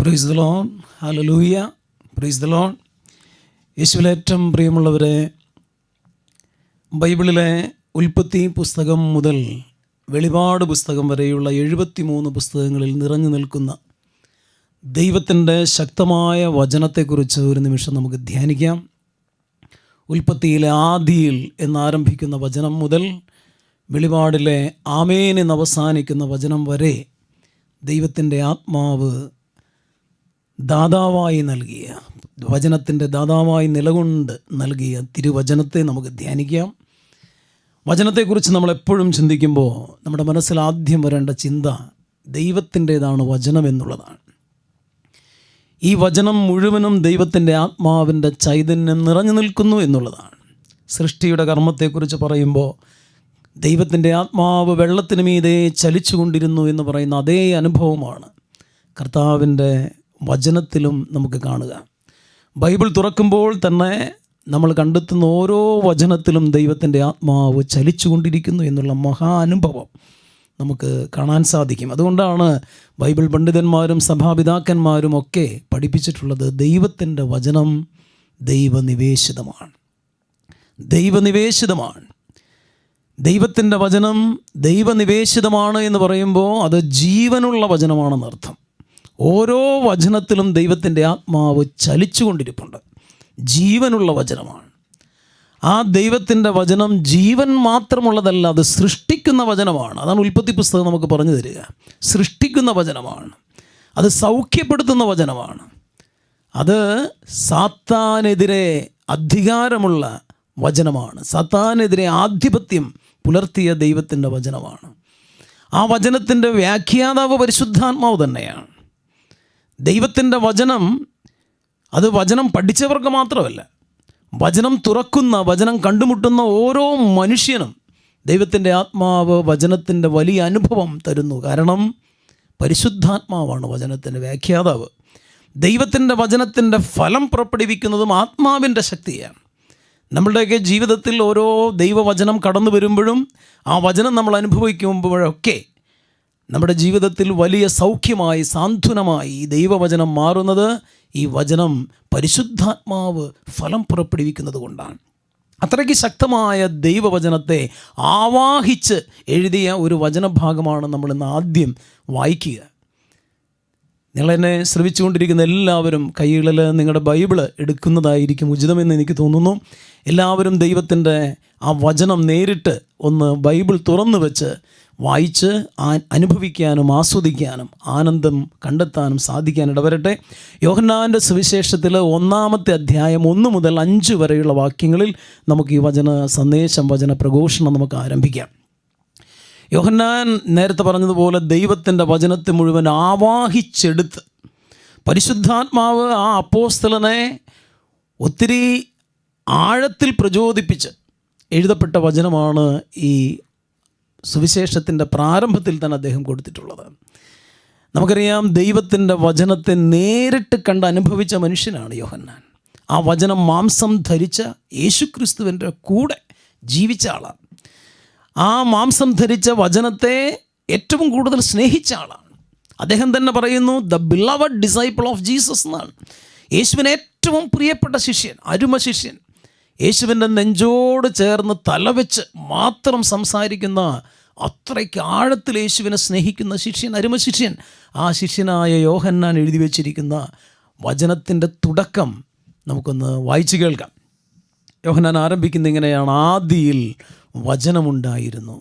Praise the Lord, hallelujah, praise the Lord. യേശുവിൽ ഏറ്റവും പ്രിയമുള്ളവരെ, ബൈബിളിലെ ഉൽപ്പത്തി പുസ്തകം മുതൽ വെളിപാട് പുസ്തകം വരെയുള്ള 73 പുസ്തകങ്ങളിൽ നിറഞ്ഞു നിൽക്കുന്ന ദൈവത്തിൻ്റെ ശക്തമായ വചനത്തെക്കുറിച്ച് ഒരു നിമിഷം നമുക്ക് ധ്യാനിക്കാം. ഉൽപ്പത്തിയിലെ ആദിയിൽ എന്നാരംഭിക്കുന്ന വചനം മുതൽ വെളിപാടിലെ ആമേൻ എന്ന് അവസാനിക്കുന്ന വചനം വരെ ദൈവത്തിൻ്റെ ആത്മാവ് ദാതാവായി നൽകിയ, വചനത്തിൻ്റെ ദാതാവായി നിലകൊണ്ട് നൽകിയ തിരുവചനത്തെ നമുക്ക് ധ്യാനിക്കാം. വചനത്തെക്കുറിച്ച് നമ്മളെപ്പോഴും ചിന്തിക്കുമ്പോൾ നമ്മുടെ മനസ്സിൽ ആദ്യം വരേണ്ട ചിന്ത ദൈവത്തിൻ്റേതാണ് വചനം എന്നുള്ളതാണ്. ഈ വചനം മുഴുവനും ദൈവത്തിൻ്റെ ആത്മാവിൻ്റെ ചൈതന്യം നിറഞ്ഞു നിൽക്കുന്നു എന്നുള്ളതാണ്. സൃഷ്ടിയുടെ കർമ്മത്തെക്കുറിച്ച് പറയുമ്പോൾ ദൈവത്തിൻ്റെ ആത്മാവ് വെള്ളത്തിന് മീതെ ചലിച്ചുകൊണ്ടിരുന്നു എന്ന് പറയുന്ന അതേ അനുഭവമാണ് കർത്താവിൻ്റെ വചനത്തിലും നമുക്ക് കാണുക. ബൈബിൾ തുറക്കുമ്പോൾ തന്നെ നമ്മൾ കണ്ടെത്തുന്ന ഓരോ വചനത്തിലും ദൈവത്തിൻ്റെ ആത്മാവ് ചലിച്ചുകൊണ്ടിരിക്കുന്നു എന്നുള്ള മഹാ അനുഭവം നമുക്ക് കാണാൻ സാധിക്കും. അതുകൊണ്ടാണ് ബൈബിൾ പണ്ഡിതന്മാരും സഭാപിതാക്കന്മാരും ഒക്കെ പഠിപ്പിച്ചിട്ടുള്ളത് ദൈവത്തിൻ്റെ വചനം ദൈവനിവേശിതമാണ്. ദൈവനിവേശിതമാണ്. ദൈവത്തിൻ്റെ വചനം ദൈവനിവേശിതമാണ് എന്ന് പറയുമ്പോൾ അത് ജീവനുള്ള വചനമാണെന്നർത്ഥം. ഓരോ വചനത്തിലും ദൈവത്തിൻ്റെ ആത്മാവ് ചലിച്ചുകൊണ്ടിരിപ്പുണ്ട്. ജീവനുള്ള വചനമാണ്. ആ ദൈവത്തിൻ്റെ വചനം ജീവൻ മാത്രമുള്ളതല്ല, അത് സൃഷ്ടിക്കുന്ന വചനമാണ്. അതാണ് ഉൽപ്പത്തി പുസ്തകം നമുക്ക് പറഞ്ഞു തരിക. സൃഷ്ടിക്കുന്ന വചനമാണ്. അത് സൗഖ്യപ്പെടുത്തുന്ന വചനമാണ്. അത് സാത്താനെതിരെ അധികാരമുള്ള വചനമാണ്. സാത്താനെതിരെ ആധിപത്യം പുലർത്തിയ ദൈവത്തിൻ്റെ വചനമാണ്. ആ വചനത്തിൻ്റെ വ്യാഖ്യാതാവ് പരിശുദ്ധാത്മാവ് തന്നെയാണ്. ദൈവത്തിൻ്റെ വചനം അത് വചനം പഠിച്ചവർക്ക് മാത്രമല്ല, വചനം തുറക്കുന്ന, വചനം കണ്ടുമുട്ടുന്ന ഓരോ മനുഷ്യനും ദൈവത്തിൻ്റെ ആത്മാവ് വചനത്തിൻ്റെ വലിയ അനുഭവം തരുന്നു. കാരണം പരിശുദ്ധാത്മാവാണ് വചനത്തിൻ്റെ വ്യാഖ്യാതാവ്. ദൈവത്തിൻ്റെ വചനത്തിൻ്റെ ഫലം പുറപ്പെടുവിക്കുന്നതും ആത്മാവിൻ്റെ ശക്തിയാണ്. നമ്മളുടെയൊക്കെ ജീവിതത്തിൽ ഓരോ ദൈവവചനം കടന്നു വരുമ്പോഴും ആ വചനം നമ്മൾ അനുഭവിക്കുമ്പോഴൊക്കെ നമ്മുടെ ജീവിതത്തിൽ വലിയ സൗഖ്യമായി, സാന്ത്വനമായി ഈ ദൈവവചനം മാറുന്നത് ഈ വചനം പരിശുദ്ധാത്മാവ് ഫലം പുറപ്പെടുവിക്കുന്നത് കൊണ്ടാണ്. അത്രയ്ക്ക് ശക്തമായ ദൈവവചനത്തെ ആവാഹിച്ച് എഴുതിയ ഒരു വചനഭാഗമാണ് നമ്മളിന്ന് ആദ്യം വായിക്കുക. നിങ്ങളെന്നെ ശ്രവിച്ചുകൊണ്ടിരിക്കുന്ന എല്ലാവരും കൈകളിൽ നിങ്ങളുടെ ബൈബിള് എടുക്കുന്നതായിരിക്കും ഉചിതമെന്ന് എനിക്ക് തോന്നുന്നു. എല്ലാവരും ദൈവത്തിൻ്റെ ആ വചനം നേരിട്ട് ഒന്ന് ബൈബിൾ തുറന്നു വെച്ച് വായിച്ച് അനുഭവിക്കാനും ആസ്വദിക്കാനും ആനന്ദം കണ്ടെത്താനും സാധിക്കാൻ ഇടവരട്ടെ. യോഹന്നാൻ്റെ സുവിശേഷത്തിൽ 1-ാമത്തെ അധ്യായം 1 മുതൽ 5 വരെയുള്ള വാക്യങ്ങളിൽ നമുക്ക് ഈ വചന സന്ദേശം, വചന പ്രഘോഷണം നമുക്ക് ആരംഭിക്കാം. യോഹന്നാൻ നേരത്തെ പറഞ്ഞതുപോലെ ദൈവത്തിൻ്റെ വചനത്തെ മുഴുവൻ ആവാഹിച്ചെടുത്ത് പരിശുദ്ധാത്മാവ് ആ അപ്പോസ്തലനെ ഒത്തിരി ആഴത്തിൽ പ്രചോദിപ്പിച്ച് എഴുതപ്പെട്ട വചനമാണ് ഈ സുവിശേഷത്തിൻ്റെ പ്രാരംഭത്തിൽ തന്നെ അദ്ദേഹം കൊടുത്തിട്ടുള്ളത്. നമുക്കറിയാം, ദൈവത്തിൻ്റെ വചനത്തെ നേരിട്ട് കണ്ട് അനുഭവിച്ച മനുഷ്യനാണ് യോഹന്നാൻ. ആ വചനം മാംസം ധരിച്ച യേശുക്രിസ്തുവിൻ്റെ കൂടെ ജീവിച്ച ആളാണ്. ആ മാംസം ധരിച്ച വചനത്തെ ഏറ്റവും കൂടുതൽ സ്നേഹിച്ച ആളാണ്. അദ്ദേഹം തന്നെ പറയുന്നു, the beloved disciple of Jesus എന്നാണ്. യേശുവിന് ഏറ്റവും പ്രിയപ്പെട്ട ശിഷ്യൻ, അരുമ ശിഷ്യൻ, യേശുവിൻ്റെ നെഞ്ചോട് ചേർന്ന് തലവെച്ച് മാത്രം സംസാരിക്കുന്ന, അത്രയ്ക്ക് ആഴത്തിൽ യേശുവിനെ സ്നേഹിക്കുന്ന ശിഷ്യൻ, അരുമ ശിഷ്യൻ. ആ ശിഷ്യനായ യോഹന്നാൻ എഴുതി വച്ചിരിക്കുന്ന വചനത്തിൻ്റെ തുടക്കം നമുക്കൊന്ന് വായിച്ചു കേൾക്കാം. യോഹന്നാൻ ആരംഭിക്കുന്ന ഇങ്ങനെയാണ്: ആദിയിൽ വചനമുണ്ടായിരുന്നു,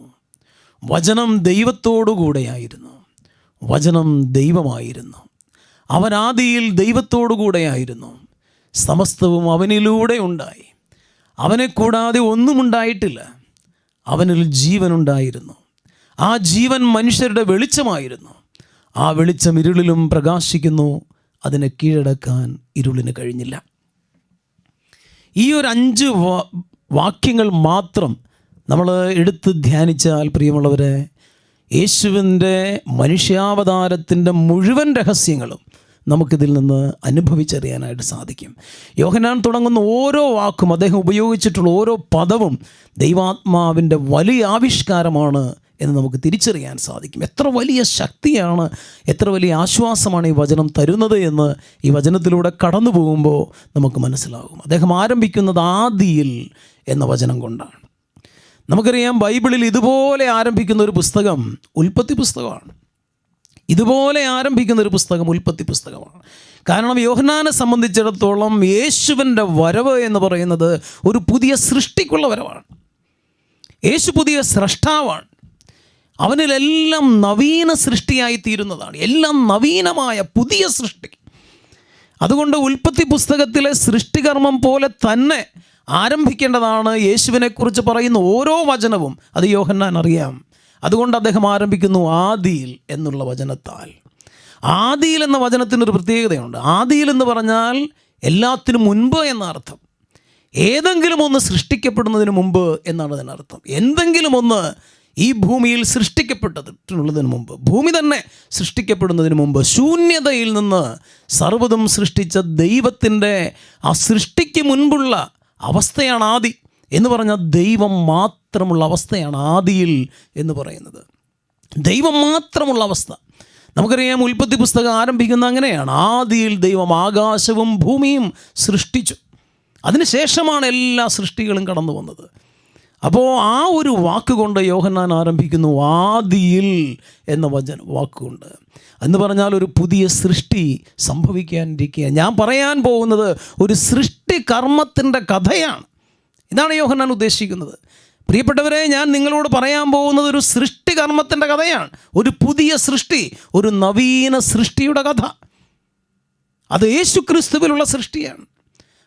വചനം ദൈവത്തോടുകൂടെയായിരുന്നു, വചനം ദൈവമായിരുന്നു, അവൻ ആദിയിൽ ദൈവത്തോടുകൂടെയായിരുന്നു, സമസ്തവും അവനിലൂടെ ഉണ്ടായി, അവനെ കൂടാതെ ഒന്നും ഉണ്ടായിട്ടില്ല, അവനിൽ ജീവനുണ്ടായിരുന്നു, ആ ജീവൻ മനുഷ്യരുടെ വെളിച്ചമായിരുന്നു, ആ വെളിച്ചം ഇരുളിലും പ്രകാശിക്കുന്നു, അതിനെ കീഴടക്കാൻ ഇരുളിന് കഴിഞ്ഞില്ല. ഈ ഒരു 5 വാക്യങ്ങൾ മാത്രം നമ്മൾ എടുത്ത് ധ്യാനിച്ചാൽ, പ്രിയമുള്ളവരെ, യേശുവിൻ്റെ മനുഷ്യാവതാരത്തിൻ്റെ മുഴുവൻ രഹസ്യങ്ങളും നമുക്കിതിൽ നിന്ന് അനുഭവിച്ചറിയാനായിട്ട് സാധിക്കും. യോഹന്നാൻ തുടങ്ങുന്ന ഓരോ വാക്കും, അദ്ദേഹം ഉപയോഗിച്ചിട്ടുള്ള ഓരോ പദവും ദൈവാത്മാവിൻ്റെ വലിയ ആവിഷ്കാരമാണ് എന്ന് നമുക്ക് തിരിച്ചറിയാൻ സാധിക്കും. എത്ര വലിയ ശക്തിയാണ്, എത്ര വലിയ ആശ്വാസമാണ് ഈ വചനം തരുന്നത് എന്ന് ഈ വചനത്തിലൂടെ കടന്നു പോകുമ്പോൾ നമുക്ക് മനസ്സിലാകും. അദ്ദേഹം ആരംഭിക്കുന്നത് ആദിയിൽ എന്ന വചനം കൊണ്ടാണ്. നമുക്കറിയാം, ബൈബിളിൽ ഇതുപോലെ ആരംഭിക്കുന്ന ഒരു പുസ്തകം ഉൽപ്പത്തി പുസ്തകമാണ്. ഇതുപോലെ ആരംഭിക്കുന്ന ഒരു പുസ്തകം ഉൽപ്പത്തി പുസ്തകമാണ്. കാരണം യോഹന്നാനെ സംബന്ധിച്ചിടത്തോളം യേശുവിൻ്റെ വരവ് എന്ന് പറയുന്നത് ഒരു പുതിയ സൃഷ്ടിക്കുള്ള വരവാണ്. യേശു പുതിയ സ്രഷ്ടാവാണ്. അവനിലെല്ലാം നവീന സൃഷ്ടിയായി തീരുന്നതാണ്. എല്ലാം നവീനമായ പുതിയ സൃഷ്ടി. അതുകൊണ്ട് ഉൽപ്പത്തി പുസ്തകത്തിലെ സൃഷ്ടികർമ്മം പോലെ തന്നെ ആരംഭിക്കേണ്ടതാണ് യേശുവിനെക്കുറിച്ച് പറയുന്ന ഓരോ വചനവും. അത് യോഹന്നാൻ അറിയാം. അതുകൊണ്ട് അദ്ദേഹം ആരംഭിക്കുന്നു ആദിയിൽ എന്നുള്ള വചനത്താൽ. ആദിയിൽ എന്ന വചനത്തിനൊരു പ്രത്യേകതയുണ്ട്. ആദിയിൽ എന്ന് പറഞ്ഞാൽ എല്ലാത്തിനും മുൻപ് എന്ന അർത്ഥം. ഏതെങ്കിലും ഒന്ന് സൃഷ്ടിക്കപ്പെടുന്നതിന് മുമ്പ് എന്നാണ് അതിനർത്ഥം. എന്തെങ്കിലും ഒന്ന് ഈ ഭൂമിയിൽ സൃഷ്ടിക്കപ്പെട്ടതിനുള്ളതിന് മുമ്പ്, ഭൂമി തന്നെ സൃഷ്ടിക്കപ്പെടുന്നതിന് മുമ്പ്, ശൂന്യതയിൽ നിന്ന് സർവ്വതും സൃഷ്ടിച്ച ദൈവത്തിൻ്റെ ആ സൃഷ്ടിക്ക് മുൻപുള്ള അവസ്ഥയാണ് ആദി എന്ന് പറഞ്ഞാൽ ദൈവം മാത്രമുള്ള അവസ്ഥയാണ് ആദിയിൽ എന്ന് പറയുന്നത്. ദൈവം മാത്രമുള്ള അവസ്ഥ. നമുക്കറിയാം, ഉൽപ്പത്തി പുസ്തകം ആരംഭിക്കുന്ന അങ്ങനെയാണ്. ആദിയിൽ ദൈവം ആകാശവും ഭൂമിയും സൃഷ്ടിച്ചു. അതിനുശേഷമാണ് എല്ലാ സൃഷ്ടികളും കടന്നു വന്നത്. അപ്പോൾ ആ ഒരു വാക്കുകൊണ്ട് യോഹന്നാൻ ആരംഭിക്കുന്നു ആദിയിൽ എന്ന വാക്കുകൊണ്ട്. എന്ന് പറഞ്ഞാൽ ഒരു പുതിയ സൃഷ്ടി സംഭവിക്കാനിരിക്കുക. ഞാൻ പറയാൻ പോകുന്നത് ഒരു സൃഷ്ടി കർമ്മത്തിൻ്റെ കഥയാണ്. ഇതാണ് യോഹന്നാൻ ഉദ്ദേശിക്കുന്നത്. പ്രിയപ്പെട്ടവരെ, ഞാൻ നിങ്ങളോട് പറയാൻ പോകുന്നത് ഒരു സൃഷ്ടി കർമ്മത്തിൻ്റെ കഥയാണ്. ഒരു പുതിയ സൃഷ്ടി, ഒരു നവീന സൃഷ്ടിയുടെ കഥ. അത് യേശു ക്രിസ്തുവിലുള്ള സൃഷ്ടിയാണ്.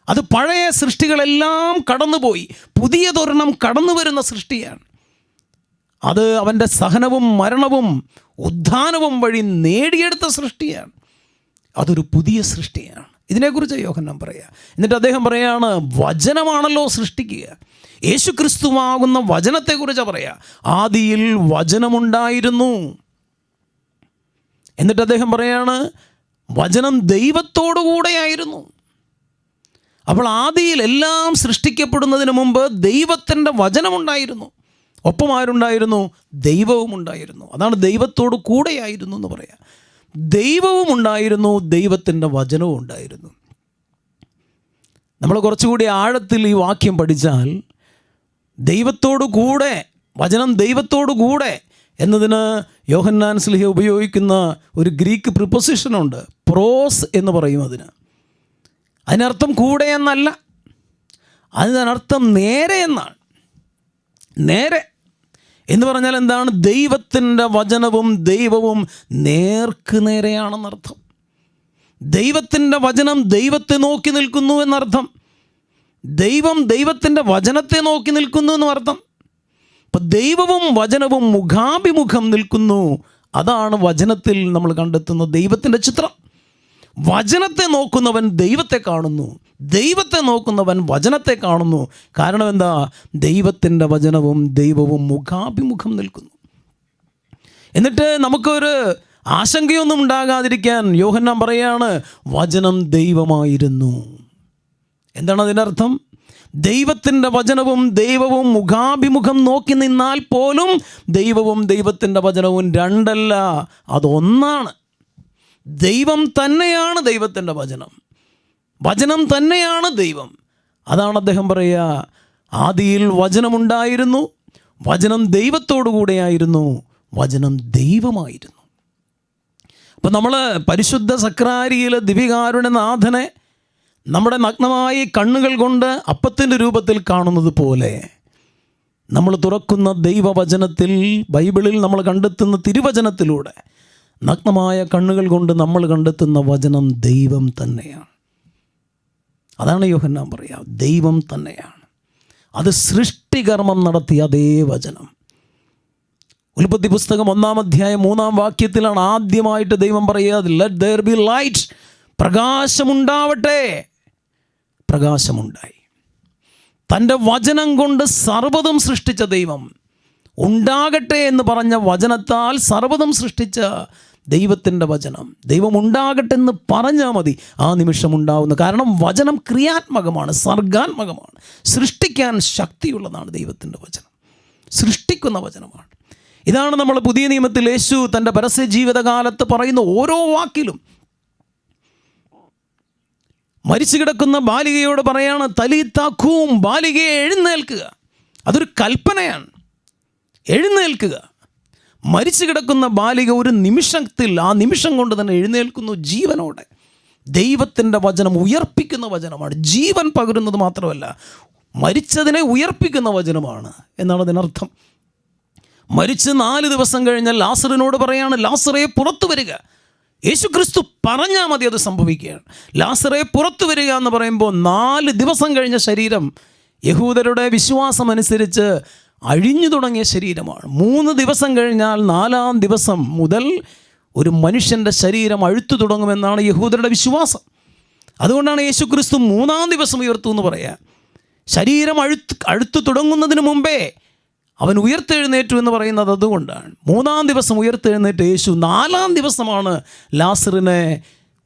അത് പഴയ സൃഷ്ടികളെല്ലാം കടന്നുപോയി പുതിയതൊരെണ്ണം കടന്നു വരുന്ന സൃഷ്ടിയാണ്. അത് അവൻ്റെ സഹനവും മരണവും ഉദ്ധാനവും വഴി നേടിയെടുത്ത സൃഷ്ടിയാണ്. അതൊരു പുതിയ സൃഷ്ടിയാണ്. ഇതിനെക്കുറിച്ച് യോഹന്നാൻ പറയുക. എന്നിട്ട് അദ്ദേഹം പറയുകയാണ്, വചനമാണല്ലോ സൃഷ്ടിക്കുക. യേശു ക്രിസ്തുവാകുന്ന വചനത്തെക്കുറിച്ചാണ് പറയുക. ആദിയിൽ വചനമുണ്ടായിരുന്നു. എന്നിട്ട് അദ്ദേഹം പറയുകയാണ്, വചനം ദൈവത്തോടു കൂടെയായിരുന്നു. അപ്പോൾ ആദിയിൽ എല്ലാം സൃഷ്ടിക്കപ്പെടുന്നതിന് മുമ്പ് ദൈവത്തിൻ്റെ വചനമുണ്ടായിരുന്നു. ഒപ്പം ആരുണ്ടായിരുന്നു? ദൈവവും ഉണ്ടായിരുന്നു. അതാണ് ദൈവത്തോട് കൂടെയായിരുന്നു എന്ന് പറയാം. ദൈവവും ഉണ്ടായിരുന്നു, ദൈവത്തിൻ്റെ വചനവും ഉണ്ടായിരുന്നു. നമ്മൾ കുറച്ചുകൂടി ആഴത്തിൽ ഈ വാക്യം പഠിച്ചാൽ, ദൈവത്തോടു കൂടെ, വചനം ദൈവത്തോടു കൂടെ എന്നതിന് യോഹന്നാൻ ശ്ലീഹ ഉപയോഗിക്കുന്ന ഒരു ഗ്രീക്ക് പ്രിപ്പൊസിഷനുണ്ട്, പ്രോസ് എന്ന് പറയും. അതിനർത്ഥം കൂടെ എന്നല്ല, അതിനർത്ഥം നേരെ എന്നാണ്. നേരെ എന്ന് പറഞ്ഞാൽ എന്താണ്? ദൈവത്തിൻ്റെ വചനവും ദൈവവും നേർക്ക് നേരെയാണെന്നർത്ഥം. ദൈവത്തിൻ്റെ വചനം ദൈവത്തെ നോക്കി നിൽക്കുന്നു എന്നർത്ഥം. ദൈവം ദൈവത്തിൻ്റെ വചനത്തെ നോക്കി നിൽക്കുന്നു എന്നർത്ഥം. അപ്പം ദൈവവും വചനവും മുഖാഭിമുഖം നിൽക്കുന്നു. അതാണ് വചനത്തിൽ നമ്മൾ കണ്ടെത്തുന്ന ദൈവത്തിൻ്റെ ചിത്രം. വചനത്തെ നോക്കുന്നവൻ ദൈവത്തെ കാണുന്നു, ദൈവത്തെ നോക്കുന്നവൻ വചനത്തെ കാണുന്നു. കാരണം എന്താ? ദൈവത്തിൻ്റെ വചനവും ദൈവവും മുഖാഭിമുഖം നിൽക്കുന്നു. എന്നിട്ട് നമുക്കൊരു ആശങ്കയൊന്നും ഉണ്ടാകാതിരിക്കാൻ യോഹന്നാൻ പറയാണ്, വചനം ദൈവമായിരുന്നു. എന്താണ് അതിനർത്ഥം? ദൈവത്തിൻ്റെ വചനവും ദൈവവും മുഖാഭിമുഖം നോക്കി നിന്നാൽ പോലും ദൈവവും ദൈവത്തിൻ്റെ വചനവും രണ്ടല്ല, അതൊന്നാണ്. ദൈവം തന്നെയാണ് ദൈവത്തിൻ്റെ വചനം, വചനം തന്നെയാണ് ദൈവം. അതാണ് അദ്ദേഹം പറയുക, ആദിയിൽ വചനമുണ്ടായിരുന്നു, വചനം ദൈവത്തോടു കൂടെയായിരുന്നു, വചനം ദൈവമായിരുന്നു. അപ്പം നമ്മൾ പരിശുദ്ധ സക്രാരിയിൽ ദിവ്യകാരുണ്യനാഥനെ നമ്മുടെ നഗ്നമായ കണ്ണുകൾ കൊണ്ട് അപ്പത്തിൻ്റെ രൂപത്തിൽ കാണുന്നത് പോലെ നമ്മൾ തുറക്കുന്ന ദൈവവചനത്തിൽ, ബൈബിളിൽ നമ്മൾ കണ്ടെത്തുന്ന തിരുവചനത്തിലൂടെ നഗ്നമായ കണ്ണുകൾ കൊണ്ട് നമ്മൾ കണ്ടെത്തുന്ന വചനം ദൈവം തന്നെയാണ്. അതാണ് യോഹന്നാൻ പറയുക, ദൈവം തന്നെയാണ്. അത് സൃഷ്ടികർമ്മം നടത്തിയ അതേ വചനം. ഉൽപ്പത്തി പുസ്തകം 1-ാം അധ്യായം 3-ാം വാക്യത്തിലാണ് ആദ്യമായിട്ട് ദൈവം പറയുക, ലെറ്റ് ദെയർ ബി ലൈറ്റ്, പ്രകാശമുണ്ടാവട്ടെ. പ്രകാശമുണ്ടായി. തൻ്റെ വചനം കൊണ്ട് സർവ്വതും സൃഷ്ടിച്ച ദൈവം, ഉണ്ടാകട്ടെ എന്ന് പറഞ്ഞ വചനത്താൽ സർവ്വതും സൃഷ്ടിച്ച ദൈവത്തിൻ്റെ വചനം, ദൈവം ഉണ്ടാകട്ടെ എന്ന് പറഞ്ഞാൽ മതി, ആ നിമിഷം ഉണ്ടാവുന്നു. കാരണം വചനം ക്രിയാത്മകമാണ്, സർഗാത്മകമാണ്, സൃഷ്ടിക്കാൻ ശക്തിയുള്ളതാണ് ദൈവത്തിൻ്റെ വചനം, സൃഷ്ടിക്കുന്ന വചനമാണ്. ഇതാണ് നമ്മൾ പുതിയ നിയമത്തിൽ യേശു തൻ്റെ പരസ്യ ജീവിതകാലത്ത് പറയുന്ന ഓരോ വാക്കിലും. മരിച്ചു കിടക്കുന്ന ബാലികയോട് പറയാണ്, തലീത്ത ഖൂം, ബാലികയെ എഴുന്നേൽക്കുക. അതൊരു കൽപ്പനയാണ്, എഴുന്നേൽക്കുക. മരിച്ചു കിടക്കുന്ന ബാലിക ഒരു നിമിഷത്തിൽ, ആ നിമിഷം കൊണ്ട് തന്നെ എഴുന്നേൽക്കുന്നു ജീവനോടെ. ദൈവത്തിൻ്റെ വചനം ഉയർപ്പിക്കുന്ന വചനമാണ്. ജീവൻ പകരുന്നത് മാത്രമല്ല, മരിച്ചതിനെ ഉയർപ്പിക്കുന്ന വചനമാണ് എന്നാണ് അതിനർത്ഥം. മരിച്ച് 4 ദിവസം കഴിഞ്ഞാൽ ലാസറിനോട് പറയാണ്, ലാസറേ പുറത്തു വരിക. യേശു ക്രിസ്തു പറഞ്ഞാൽ മതി, അത് സംഭവിക്കുകയാണ്. ലാസറേ പുറത്തു വരിക എന്ന് പറയുമ്പോൾ 4 ദിവസം കഴിഞ്ഞ ശരീരം യഹൂദരുടെ വിശ്വാസം അനുസരിച്ച് അഴിഞ്ഞു തുടങ്ങിയ ശരീരമാണ്. 3 ദിവസം കഴിഞ്ഞാൽ 4-ാം ദിവസം മുതൽ ഒരു മനുഷ്യൻ്റെ ശരീരം അഴുത്തു തുടങ്ങുമെന്നാണ് യഹൂദരുടെ വിശ്വാസം. അതുകൊണ്ടാണ് യേശു ക്രിസ്തു 3-ാം ദിവസം ഉയർത്തു എന്ന് പറയുക. ശരീരം അഴുത്തു തുടങ്ങുന്നതിന് മുമ്പേ അവൻ ഉയർത്തെഴുന്നേറ്റു എന്ന് പറയുന്നത് അതുകൊണ്ടാണ്. 3-ാം ദിവസം ഉയർത്തെഴുന്നേറ്റ് യേശു 4-ാം ദിവസമാണ് ലാസറിനെ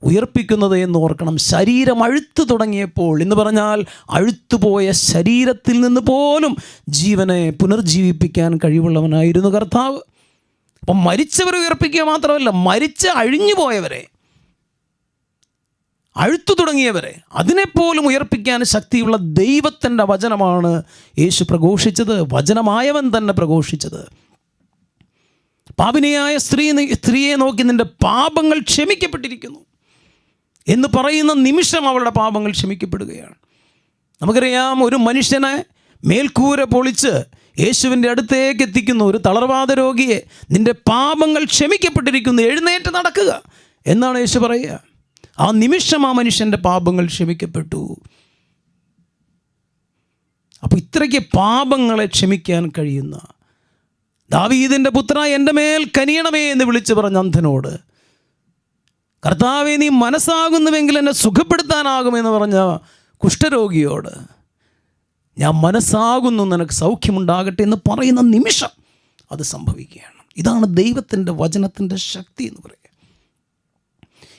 ഉയർപ്പിക്കുന്നത് എന്ന് ഓർക്കണം. ശരീരം അഴുത്തു തുടങ്ങിയപ്പോൾ എന്ന് പറഞ്ഞാൽ അഴുത്തുപോയ ശരീരത്തിൽ നിന്ന് പോലും ജീവനെ പുനർജീവിപ്പിക്കാൻ കഴിവുള്ളവനായിരുന്നു കർത്താവ്. അപ്പം മരിച്ചവരെ ഉയർപ്പിക്കുക മാത്രമല്ല, മരിച്ച് അഴിഞ്ഞു പോയവരെ, അഴുത്തു തുടങ്ങിയവരെ, അതിനെപ്പോലും ഉയർപ്പിക്കാൻ ശക്തിയുള്ള ദൈവത്തിൻ്റെ വചനമാണ് യേശു പ്രഘോഷിച്ചത്, വചനമായവൻ തന്നെ പ്രഘോഷിച്ചത്. പാപിനിയായ സ്ത്രീയെ നോക്കി നിൻ്റെ പാപങ്ങൾ ക്ഷമിക്കപ്പെട്ടിരിക്കുന്നു എന്ന് പറയുന്ന നിമിഷം അവളുടെ പാപങ്ങൾ ക്ഷമിക്കപ്പെടുകയാണ്. നമുക്കറിയാം, ഒരു മനുഷ്യനെ മേൽക്കൂര പൊളിച്ച് യേശുവിൻ്റെ അടുത്തേക്ക് എത്തിക്കുന്നു ഒരു തളർവാദ രോഗിയെ. നിൻ്റെ പാപങ്ങൾ ക്ഷമിക്കപ്പെട്ടിരിക്കുന്നു, എഴുന്നേറ്റ് നടക്കുക എന്നാണ് യേശു പറയുക. ആ നിമിഷം ആ മനുഷ്യൻ്റെ പാപങ്ങൾ ക്ഷമിക്കപ്പെട്ടു. അപ്പോൾ ഇത്രയ്ക്ക് പാപങ്ങളെ ക്ഷമിക്കാൻ കഴിയുന്ന ദാവീദിൻ്റെ പുത്ര, എൻ്റെ മേൽ കനിയണമേ എന്ന് വിളിച്ചു പറഞ്ഞ അന്ധനോട്, കർത്താവേ നീ മനസ്സാകുന്നുവെങ്കിൽ എന്നെ സുഖപ്പെടുത്താനാകുമെന്ന് പറഞ്ഞ കുഷ്ഠരോഗിയോട്, ഞാൻ മനസ്സാകുന്നു, നിനക്ക് സൗഖ്യമുണ്ടാകട്ടെ എന്ന് പറയുന്ന നിമിഷം അത് സംഭവിക്കുകയാണ്. ഇതാണ് ദൈവത്തിൻ്റെ വചനത്തിൻ്റെ ശക്തി എന്ന് പറയുക.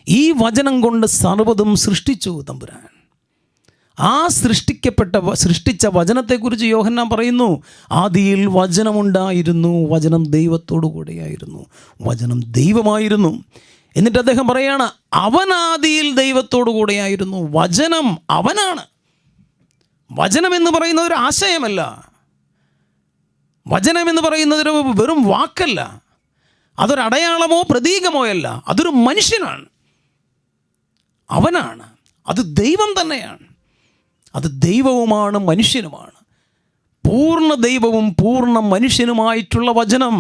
ഈ വചനം കൊണ്ട് സർവ്വതും സൃഷ്ടിച്ചു തമ്പുരാൻ. ആ സൃഷ്ടിച്ച വചനത്തെക്കുറിച്ച് യോഹന്നാൻ പറയുന്നു, ആദിയിൽ വചനമുണ്ടായിരുന്നു, വചനം ദൈവത്തോടു കൂടെയായിരുന്നു, വചനം ദൈവമായിരുന്നു. എന്നിട്ട് അദ്ദേഹം പറയാണ്, അവൻ ആദിയിൽ ദൈവത്തോടു കൂടെയായിരുന്നു. വചനം അവനാണ്. വചനം എന്ന് പറയുന്നത് ഒരു ആശയമല്ല, വചനം എന്ന് പറയുന്നത് വെറും വാക്കല്ല, അതൊരടയാളമോ പ്രതീകമോ അല്ല, അതൊരു മനുഷ്യനാണ്, അവനാണ്. അത് ദൈവം തന്നെയാണ്. അത് ദൈവവുമാണ് മനുഷ്യനുമാണ്. പൂർണ്ണ ദൈവവും പൂർണ്ണ മനുഷ്യനുമായിട്ടുള്ള വചനം.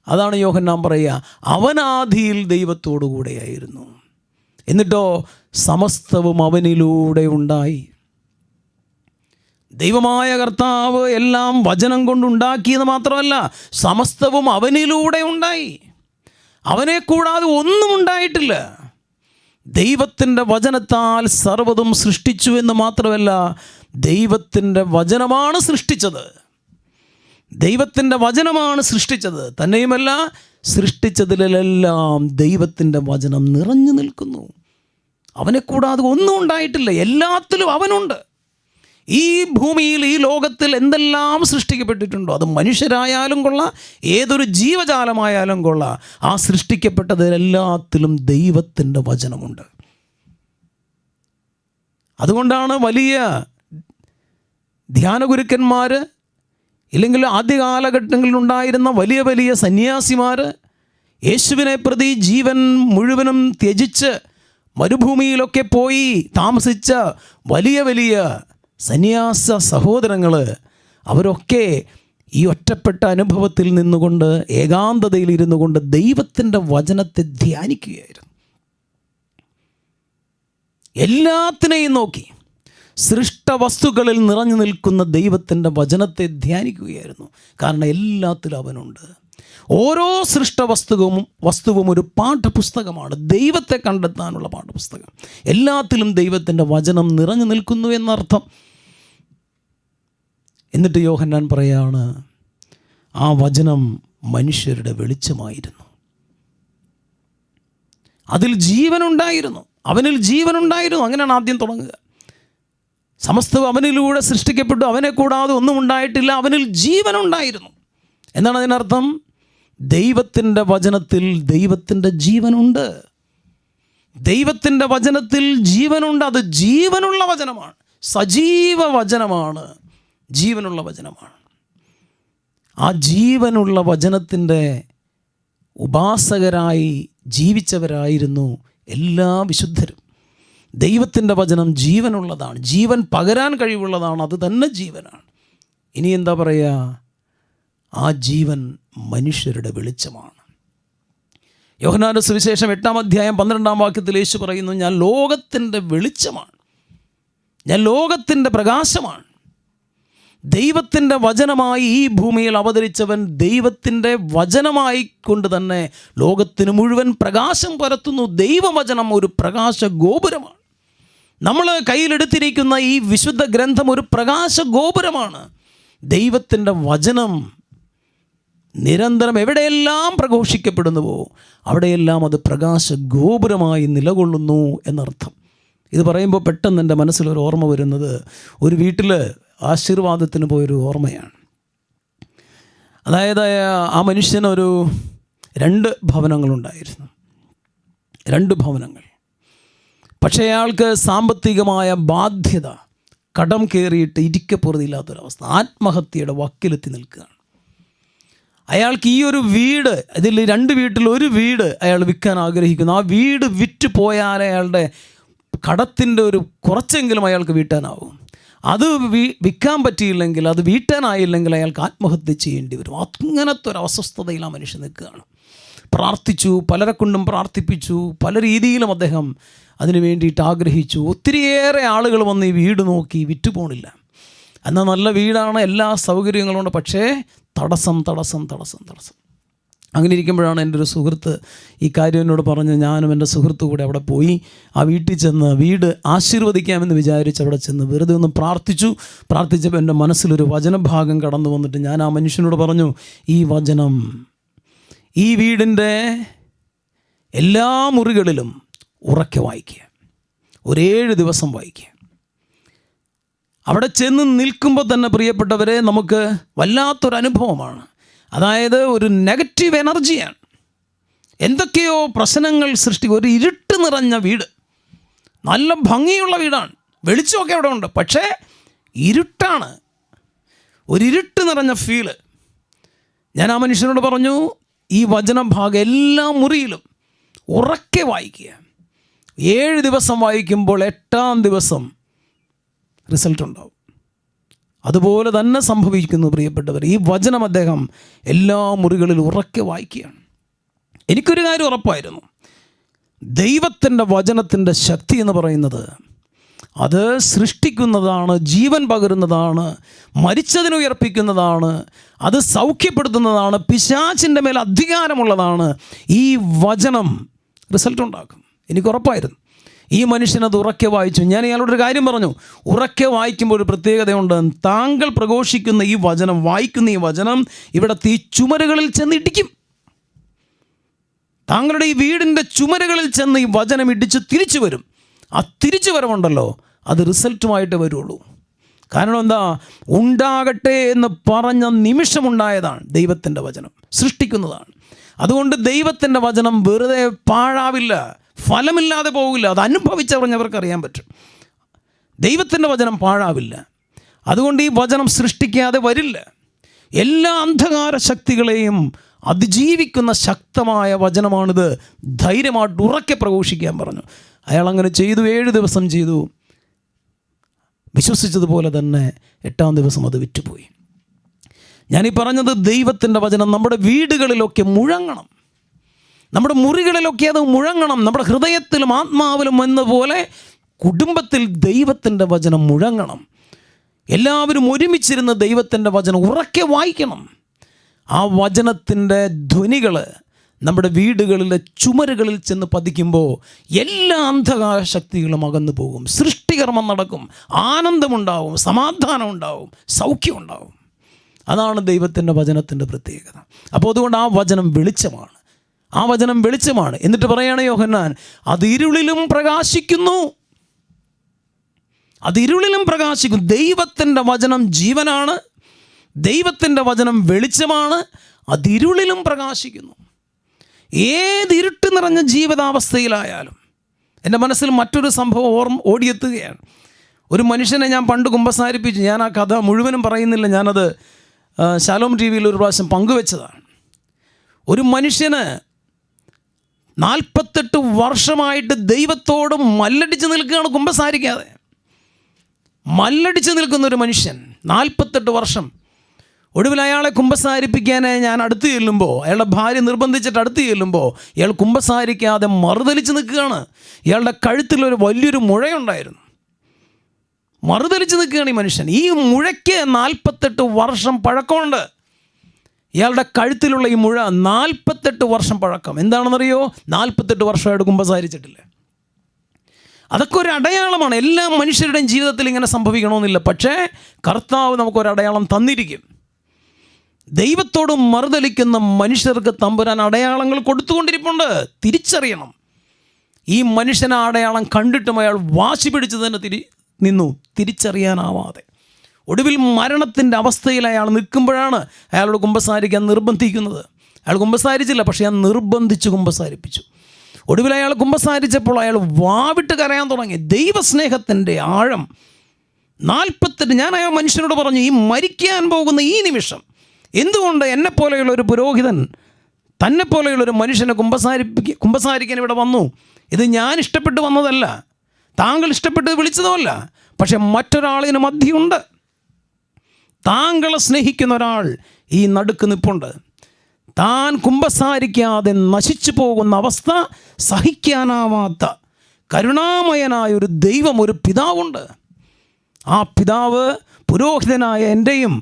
അതാണ് യോഹന്നാൻ പറയുക, അവനാദിയിൽ ദൈവത്തോടു കൂടെയായിരുന്നു. എന്നിട്ടോ സമസ്തവും അവനിലൂടെ ഉണ്ടായി. ദൈവമായ കർത്താവ് എല്ലാം വചനം കൊണ്ടുണ്ടാക്കിയത് മാത്രമല്ല, സമസ്തവും അവനിലൂടെ ഉണ്ടായി. അവനെ കൂടാതെ ഒന്നും ഉണ്ടായിട്ടില്ല. ദൈവത്തിൻ്റെ വചനത്താൽ സർവ്വതും സൃഷ്ടിച്ചു എന്ന് മാത്രമല്ല, ദൈവത്തിൻ്റെ വചനമാണ് സൃഷ്ടിച്ചത്. ദൈവത്തിൻ്റെ വചനമാണ് സൃഷ്ടിച്ചത്. തന്നെയുമല്ല, സൃഷ്ടിച്ചതിലെല്ലാം ദൈവത്തിൻ്റെ വചനം നിറഞ്ഞു നിൽക്കുന്നു. അവനെ കൂടാതെ ഒന്നും ഉണ്ടായിട്ടില്ല. എല്ലാത്തിലും അവനുണ്ട്. ഈ ഭൂമിയിൽ, ഈ ലോകത്തിൽ എന്തെല്ലാം സൃഷ്ടിക്കപ്പെട്ടിട്ടുണ്ടോ, അത് മനുഷ്യരായാലും കൊള്ളാം, ഏതൊരു ജീവജാലമായാലും കൊള്ളാം, ആ സൃഷ്ടിക്കപ്പെട്ടതിലെല്ലാത്തിലും ദൈവത്തിൻ്റെ വചനമുണ്ട്. അതുകൊണ്ടാണ് വലിയ ധ്യാനഗുരുക്കന്മാർ, ഇല്ലെങ്കിൽ ആദ്യ കാലഘട്ടങ്ങളിലുണ്ടായിരുന്ന വലിയ വലിയ സന്യാസിമാർ യേശുവിനെ പ്രതി ജീവൻ മുഴുവനും ത്യജിച്ച് മരുഭൂമിയിലൊക്കെ പോയി താമസിച്ച വലിയ വലിയ സന്യാസ സഹോദരങ്ങൾ, അവരൊക്കെ ഈ ഒറ്റപ്പെട്ട അനുഭവത്തിൽ നിന്നുകൊണ്ട്, ഏകാന്തതയിൽ ഇരുന്നു കൊണ്ട് ദൈവത്തിൻ്റെ വചനത്തെ ധ്യാനിക്കുകയായിരുന്നു. എല്ലാത്തിനെയും നോക്കി സൃഷ്ടവസ്തുക്കളിൽ നിറഞ്ഞു നിൽക്കുന്ന ദൈവത്തിൻ്റെ വചനത്തെ ധ്യാനിക്കുകയായിരുന്നു. കാരണം എല്ലാത്തിലും അവനുണ്ട്. ഓരോ വസ്തുവും ഒരു പാഠപുസ്തകമാണ്, ദൈവത്തെ കണ്ടെത്താനുള്ള പാഠപുസ്തകം. എല്ലാത്തിലും ദൈവത്തിൻ്റെ വചനം നിറഞ്ഞു നിൽക്കുന്നു എന്നർത്ഥം. എന്നിട്ട് യോഹന്നാൻ പറയാണ്, ആ വചനം മനുഷ്യരുടെ വെളിച്ചമായിരുന്നു. അതിൽ ജീവനുണ്ടായിരുന്നു, അവനിൽ ജീവനുണ്ടായിരുന്നു. അങ്ങനെയാണ് ആദ്യം തുടങ്ങുക. സമസ്തവും അവനിലൂടെ സൃഷ്ടിക്കപ്പെട്ടു, അവനെ കൂടാതെ ഒന്നും ഉണ്ടായിട്ടില്ല, അവനിൽ ജീവനുണ്ടായിരുന്നു. എന്നാണ് അതിനർത്ഥം. ദൈവത്തിൻ്റെ വചനത്തിൽ ദൈവത്തിൻ്റെ ജീവനുണ്ട്. ദൈവത്തിൻ്റെ വചനത്തിൽ ജീവനുണ്ട്. അത് ജീവനുള്ള വചനമാണ്, സജീവ വചനമാണ്, ജീവനുള്ള വചനമാണ്. ആ ജീവനുള്ള വചനത്തിൻ്റെ ഉപാസകരായി ജീവിച്ചവരായിരുന്നു എല്ലാ വിശുദ്ധരും. ദൈവത്തിൻ്റെ വചനം ജീവനുള്ളതാണ്, ജീവൻ പകരാൻ കഴിവുള്ളതാണ്, അത് തന്നെ ജീവനാണ്. ഇനി എന്താ പറയുക? ആ ജീവൻ മനുഷ്യരുടെ വെളിച്ചമാണ്. യോഹന്നാന്റെ സുവിശേഷം 8-ാം അധ്യായം 12-ാം വാക്യത്തിൽ യേശു പറയുന്നു, ഞാൻ ലോകത്തിൻ്റെ വെളിച്ചമാണ്, ഞാൻ ലോകത്തിൻ്റെ പ്രകാശമാണ്. ദൈവത്തിൻ്റെ വചനമായി ഈ ഭൂമിയിൽ അവതരിച്ചവൻ ദൈവത്തിൻ്റെ വചനമായി കൊണ്ട് തന്നെ ലോകത്തിന് മുഴുവൻ പ്രകാശം പരത്തുന്നു. ദൈവവചനം ഒരു പ്രകാശ ഗോപുരമാണ്. നമ്മൾ കയ്യിലെടുത്തിരിക്കുന്ന ഈ വിശുദ്ധ ഗ്രന്ഥം ഒരു പ്രകാശ ഗോപുരമാണ്. ദൈവത്തിൻ്റെ വചനം നിരന്തരം എവിടെയെല്ലാം പ്രഘോഷിക്കപ്പെടുന്നുവോ അവിടെയെല്ലാം അത് പ്രകാശ ഗോപുരമായി നിലകൊള്ളുന്നു എന്നർത്ഥം. ഇത് പറയുമ്പോൾ പെട്ടെന്ന് എൻ്റെ മനസ്സിലൊരു ഓർമ്മ വരുന്നത്, ഒരു വീട്ടിൽ ആശീർവാദത്തിന് പോയൊരു ഓർമ്മയാണ്. അതായത് ആ മനുഷ്യനൊരു 2 ഭവനങ്ങളുണ്ടായിരുന്നു, 2 ഭവനങ്ങൾ. പക്ഷേ അയാൾക്ക് സാമ്പത്തികമായ ബാധ്യത, കടം കയറിയിട്ട് ഇരിക്കപ്പുറതില്ലാത്തൊരവസ്ഥ, ആത്മഹത്യയുടെ വക്കിലെത്തി നിൽക്കുകയാണ്. അയാൾക്ക് ഈ ഒരു വീട്, ഇതിൽ 2 വീട്ടിൽ ഒരു വീട് അയാൾ വിൽക്കാൻ ആഗ്രഹിക്കുന്നു. ആ വീട് വിറ്റ് പോയാലേ അയാളുടെ കടത്തിൻ്റെ ഒരു കുറച്ചെങ്കിലും അയാൾക്ക് വീട്ടാനാവും. അത് വിൽക്കാൻ പറ്റിയില്ലെങ്കിൽ, അത് വീട്ടാനായില്ലെങ്കിൽ അയാൾക്ക് ആത്മഹത്യ ചെയ്യേണ്ടി വരും. അങ്ങനത്തെ ഒരു അസ്വസ്ഥതയിൽ ആ മനുഷ്യൻ നിൽക്കുകയാണ്. പ്രാർത്ഥിച്ചു, പലരെ കൊണ്ടും പ്രാർത്ഥിപ്പിച്ചു, പല രീതിയിലും അദ്ദേഹം അതിനു വേണ്ടിയിട്ട് ആഗ്രഹിച്ചു. ഒത്തിരിയേറെ ആളുകൾ വന്ന് ഈ വീട് നോക്കി, വിറ്റു പോണില്ല. എന്നാൽ നല്ല വീടാണ്, എല്ലാ സൗകര്യങ്ങളുണ്ട്, പക്ഷേ തടസ്സം. അങ്ങനെ ഇരിക്കുമ്പോഴാണ് എൻ്റെ ഒരു സുഹൃത്ത് ഈ കാര്യം എന്നോട് പറഞ്ഞ്, ഞാനും എൻ്റെ സുഹൃത്തു കൂടെ അവിടെ പോയി ആ വീട്ടിൽ ചെന്ന് വീട് ആശീർവദിക്കാമെന്ന് വിചാരിച്ച് അവിടെ ചെന്ന് വെറുതെ ഒന്ന് പ്രാർത്ഥിച്ചപ്പോൾ എൻ്റെ മനസ്സിലൊരു വചനഭാഗം കടന്നു വന്നിട്ട് ഞാൻ ആ മനുഷ്യനോട് പറഞ്ഞു, ഈ വചനം ഈ വീടിൻ്റെ എല്ലാ മുറികളിലും ഉറക്കെ വായിക്കുക, ഒരു 7 ദിവസം വായിക്കുക. അവിടെ ചെന്ന് നിൽക്കുമ്പോൾ തന്നെ പ്രിയപ്പെട്ടവരെ, നമുക്ക് വല്ലാത്തൊരനുഭവമാണ്. അതായത് ഒരു നെഗറ്റീവ് എനർജിയാണ്. എന്തൊക്കെയോ പ്രശ്നങ്ങൾ ഒരു ഇരുട്ട് നിറഞ്ഞ വീട്, നല്ല ഭംഗിയുള്ള വീടാണ്, വെളിച്ചമൊക്കെ അവിടെ ഉണ്ട്, പക്ഷേ ഇരുട്ടാണ്, ഒരു ഇരുട്ട് നിറഞ്ഞ ഫീല്. ഞാൻ ആ മനുഷ്യനോട് പറഞ്ഞു, ഈ വചനഭാഗം എല്ലാ മുറിയിലും ഉറക്കെ വായിക്കുക. 7 ദിവസം വായിക്കുമ്പോൾ 8-ാം ദിവസം റിസൾട്ട് ഉണ്ടാവും. അതുപോലെ തന്നെ സംഭവിക്കുന്നു പ്രിയപ്പെട്ടവർ. ഈ വചനം അദ്ദേഹം എല്ലാ മുറികളിലും ഉറക്കെ വായിക്കുകയാണ്. എനിക്കൊരു കാര്യം ഉറപ്പായിരുന്നു, ദൈവത്തിൻ്റെ വചനത്തിൻ്റെ ശക്തി എന്ന് പറയുന്നത് അത് സൃഷ്ടിക്കുന്നതാണ്, ജീവൻ പകരുന്നതാണ്, മരിച്ചതിനെ ഉയർപ്പിക്കുന്നതാണ്, അത് സൗഖ്യപ്പെടുത്തുന്നതാണ്, പിശാചിൻ്റെ മേൽ അധികാരമുള്ളതാണ്. ഈ വചനം റിസൾട്ട് ഉണ്ടാക്കും. എനിക്കുറപ്പായിരുന്നു. ഈ മനുഷ്യനത് ഉറക്കെ വായിച്ചു. ഞാൻ ഇയാളോടൊരു കാര്യം പറഞ്ഞു, ഉറക്കെ വായിക്കുമ്പോൾ ഒരു പ്രത്യേകതയുണ്ട്. താങ്കൾ പ്രഘോഷിക്കുന്ന ഈ വചനം, വായിക്കുന്ന ഈ വചനം ഇവിടുത്തെ ഈ ചുമരുകളിൽ ചെന്ന് ഇടിക്കും. താങ്കളുടെ ഈ വീടിൻ്റെ ചുമരുകളിൽ ചെന്ന് ഈ വചനം ഇടിച്ച് തിരിച്ചു വരും. ആ തിരിച്ചു വരവുണ്ടല്ലോ, അത് റിസൾട്ടുമായിട്ട് വരുള്ളൂ. കാരണം എന്താ? ഉണ്ടാകട്ടെ എന്ന് പറഞ്ഞ നിമിഷമുണ്ടായതാണ് ദൈവത്തിൻ്റെ വചനം, സൃഷ്ടിക്കുന്നതാണ്. അതുകൊണ്ട് ദൈവത്തിൻ്റെ വചനം വെറുതെ പാഴാവില്ല, ഫലമില്ലാതെ പോകില്ല. അത് അനുഭവിച്ചറിഞ്ഞവർക്ക് അറിയാൻ പറ്റും. ദൈവത്തിൻ്റെ വചനം പാഴാവില്ല. അതുകൊണ്ട് ഈ വചനം സൃഷ്ടിക്കാതെ വരില്ല. എല്ലാ അന്ധകാര ശക്തികളെയും അതിജീവിക്കുന്ന ശക്തമായ വചനമാണിത്. ധൈര്യമായിട്ട് ഉറക്കെ പ്രഘോഷിക്കാൻ പറഞ്ഞു. അയാൾ അങ്ങനെ ചെയ്തു. 7 ദിവസം ചെയ്തു. വിശ്വസിച്ചതുപോലെ തന്നെ 8-ാം ദിവസം അത് വിറ്റുപോയി. ഞാനീ പറഞ്ഞത്, ദൈവത്തിൻ്റെ വചനം നമ്മുടെ വീടുകളിലൊക്കെ മുഴങ്ങണം, നമ്മുടെ മുറികളിലൊക്കെ അത് മുഴങ്ങണം. നമ്മുടെ ഹൃദയത്തിലും ആത്മാവിലും എന്നപോലെ കുടുംബത്തിൽ ദൈവത്തിൻ്റെ വചനം മുഴങ്ങണം. എല്ലാവരും ഒരുമിച്ചിരുന്ന് ദൈവത്തിൻ്റെ വചനം ഉറക്കെ വായിക്കണം. ആ വചനത്തിൻ്റെ ധ്വനികൾ നമ്മുടെ വീടുകളിലെ ചുമരുകളിൽ ചെന്ന് പതിക്കുമ്പോൾ എല്ലാ അന്ധകാര ശക്തികളും അകന്നു പോകും. സൃഷ്ടികർമ്മം നടക്കും, ആനന്ദമുണ്ടാവും, സമാധാനം ഉണ്ടാവും, സൗഖ്യം ഉണ്ടാവും. അതാണ് ദൈവത്തിൻ്റെ വചനത്തിൻ്റെ പ്രത്യേകത. അപ്പോൾ അതുകൊണ്ട് ആ വചനം വെളിച്ചമാണ്, ആ വചനം വെളിച്ചമാണ്. എന്നിട്ട് പറയാണ് യോഹന്നാൻ, അത് ഇരുളിലും പ്രകാശിക്കുന്നു, അത് ഇരുളിലും പ്രകാശിക്കും. ദൈവത്തിൻ്റെ വചനം ജീവനാണ്, ദൈവത്തിൻ്റെ വചനം വെളിച്ചമാണ്. അതിരുളിലും പ്രകാശിക്കുന്നു. ഏതിരുട്ട് നിറഞ്ഞ ജീവിതാവസ്ഥയിലായാലും. എൻ്റെ മനസ്സിൽ മറ്റൊരു സംഭവം ഓടിയെത്തുകയാണ്. ഒരു മനുഷ്യനെ ഞാൻ പണ്ട് കുമ്പസാരിപ്പിച്ചു. ഞാൻ ആ കഥ മുഴുവനും പറയുന്നില്ല, ഞാനത് ശാലോം ടി വിയിൽ ഒരു പ്രാവശ്യം പങ്കുവെച്ചതാണ്. ഒരു മനുഷ്യന് 48 വർഷമായിട്ട് ദൈവത്തോട് മല്ലടിച്ച് നിൽക്കുകയാണ്, കുമ്പസാരിക്കാതെ മല്ലടിച്ച് നിൽക്കുന്ന ഒരു മനുഷ്യൻ 48 വർഷം. ഒടുവിൽ അയാളെ കുമ്പസാരിപ്പിക്കാനായി ഞാൻ അടുത്ത് ചെല്ലുമ്പോൾ, അയാളുടെ ഭാര്യ നിർബന്ധിച്ചിട്ട് അടുത്ത് ചെല്ലുമ്പോൾ, ഇയാൾ കുമ്പസാരിക്കാതെ മറുതലിച്ച് നിൽക്കുകയാണ്. ഇയാളുടെ കഴുത്തിലൊരു വലിയൊരു മുഴയുണ്ടായിരുന്നു. മറുതലിച്ച് നിൽക്കുകയാണ് ഈ മനുഷ്യൻ. ഈ മുഴയ്ക്ക് 48 വർഷം പഴക്കമുണ്ട്. ഇയാളുടെ കഴുത്തിലുള്ള ഈ മുഴ 48 വർഷം പഴക്കം. എന്താണെന്നറിയോ? 48 വർഷമായിട്ട് കുമ്പസാരിച്ചിട്ടില്ല. അതൊക്കെ ഒരു അടയാളമാണ്. എല്ലാ മനുഷ്യരുടെയും ജീവിതത്തിൽ ഇങ്ങനെ സംഭവിക്കണമെന്നില്ല. പക്ഷേ കർത്താവ് നമുക്കൊരടയാളം തന്നിരിക്കും. ദൈവത്തോട് മറുതലിക്കുന്ന മനുഷ്യർക്ക് തമ്പുരാൻ അടയാളങ്ങൾ കൊടുത്തുകൊണ്ടിരിപ്പുണ്ട്. തിരിച്ചറിയണം. ഈ മനുഷ്യൻ ആ അടയാളം കണ്ടിട്ടും അയാൾ വാശി പിടിച്ച് തന്നെ നിന്നു, തിരിച്ചറിയാനാവാതെ. ഒടുവിൽ മരണത്തിൻ്റെ അവസ്ഥയിൽ അയാൾ നിൽക്കുമ്പോഴാണ് അയാളോട് കുമ്പസാരിക്കാൻ നിർബന്ധിക്കുന്നത്. അയാൾ കുമ്പസാരിച്ചില്ല, പക്ഷേ ഞാൻ നിർബന്ധിച്ച് കുമ്പസാരിപ്പിച്ചു. ഒടുവിൽ അയാൾ കുമ്പസാരിച്ചപ്പോൾ അയാൾ വാവിട്ട് കരയാൻ തുടങ്ങി. ദൈവസ്നേഹത്തിൻ്റെ ആഴം 48. ഞാൻ അയാൾ മനുഷ്യനോട് പറഞ്ഞു, ഈ മരിക്കാൻ പോകുന്ന ഈ നിമിഷം എന്തുകൊണ്ട് എന്നെപ്പോലെയുള്ള ഒരു പുരോഹിതൻ തന്നെപ്പോലെയുള്ളൊരു മനുഷ്യനെ കുമ്പസാരിക്കാൻ ഇവിടെ വന്നു? ഇത് ഞാൻ ഇഷ്ടപ്പെട്ട് വന്നതല്ല, താങ്കൾ ഇഷ്ടപ്പെട്ട് വിളിച്ചതുമല്ല. പക്ഷെ മറ്റൊരാളിന് മധ്യയുണ്ട്. താങ്കളെ സ്നേഹിക്കുന്ന ഒരാൾ ഈ നടുക്ക് നിൽപ്പുണ്ട്. താൻ കുമ്പസാരിക്കാതെ നശിച്ചു പോകുന്ന അവസ്ഥ സഹിക്കാനാവാത്ത കരുണാമയനായ ഒരു ദൈവം, ഒരു പിതാവുണ്ട്. ആ പിതാവ് പുരോഹിതനായ എൻ്റെയും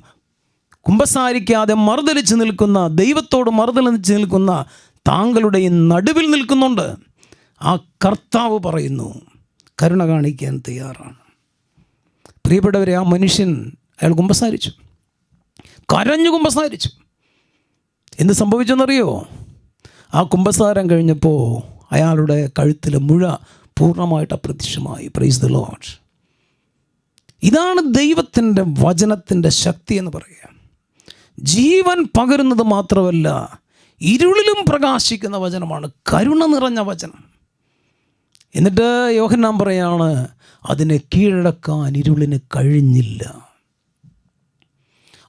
കുമ്പസാരിക്കാതെ മറുതലിച്ച് നിൽക്കുന്ന, ദൈവത്തോട് മറുതലിച്ച് നിൽക്കുന്ന താങ്കളുടെയും നടുവിൽ നിൽക്കുന്നുണ്ട്. ആ കർത്താവ് പറയുന്നു, കരുണ കാണിക്കാൻ തയ്യാറാണ്. പ്രിയപ്പെട്ടവരെ, ആ മനുഷ്യൻ അയാൾ കുമ്പസാരിച്ചു, കരഞ്ഞു കുമ്പസാരിച്ചു. എന്ത് സംഭവിച്ചെന്നറിയോ? ആ കുമ്പസാരം കഴിഞ്ഞപ്പോൾ അയാളുടെ കഴുത്തിലെ മുഴ പൂർണ്ണമായിട്ട് അപ്രത്യക്ഷമായി. Praise the Lord. ഇതാണ് ദൈവത്തിൻ്റെ വചനത്തിൻ്റെ ശക്തി എന്ന് പറയുക. ജീവൻ പകരുന്നത് മാത്രമല്ല, ഇരുളിലും പ്രകാശിക്കുന്ന വചനമാണ്, കരുണ നിറഞ്ഞ വചനം. എന്നിട്ട് യോഹന്നാൻ പറയാണ്, അതിനെ കീഴടക്കാൻ ഇരുളിന് കഴിഞ്ഞില്ല.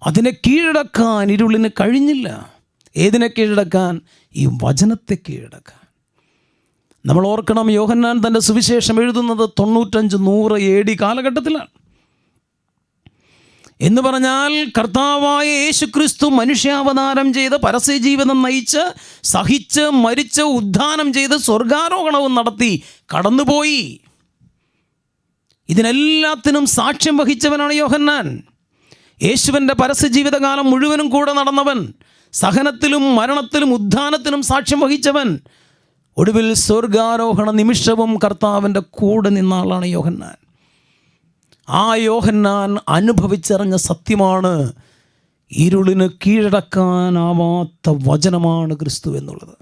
അതിനെ കീഴടക്കാൻ ഇരുളിന് കഴിഞ്ഞില്ല. ഏതിനെ കീഴടക്കാൻ? ഈ വചനത്തെ കീഴടക്കാൻ. നമ്മൾ ഓർക്കണം, യോഹന്നാൻ തൻ്റെ സുവിശേഷം എഴുതുന്നത് 95-100 AD കാലഘട്ടത്തിലാണ്. എന്ന് പറഞ്ഞാൽ കർത്താവായ യേശുക്രിസ്തു മനുഷ്യാവതാരം ചെയ്ത് പരസ്യജീവിതം നയിച്ച് സഹിച്ച് മരിച്ച് ഉദ്ധാനം ചെയ്ത് സ്വർഗാരോഹണവും നടത്തി കടന്നുപോയി. ഇതിനെല്ലാത്തിനും സാക്ഷ്യം വഹിച്ചവനാണ് യോഹന്നാൻ. യേശുവിൻ്റെ പരസ്യജീവിതകാലം മുഴുവനും കൂടെ നടന്നവൻ, സഹനത്തിലും മരണത്തിലും ഉദ്ധാനത്തിലും സാക്ഷ്യം വഹിച്ചവൻ. ഒടുവിൽ സ്വർഗാരോഹണ നിമിഷവും കർത്താവിൻ്റെ കൂടെ നിന്ന ആളാണ് യോഹന്നാൻ. ആ യോഹന്നാൻ അനുഭവിച്ചറിഞ്ഞ സത്യമാണ്, ഇരുളിന് കീഴടക്കാനാവാത്ത വചനമാണ് ക്രിസ്തു എന്നുള്ളത്.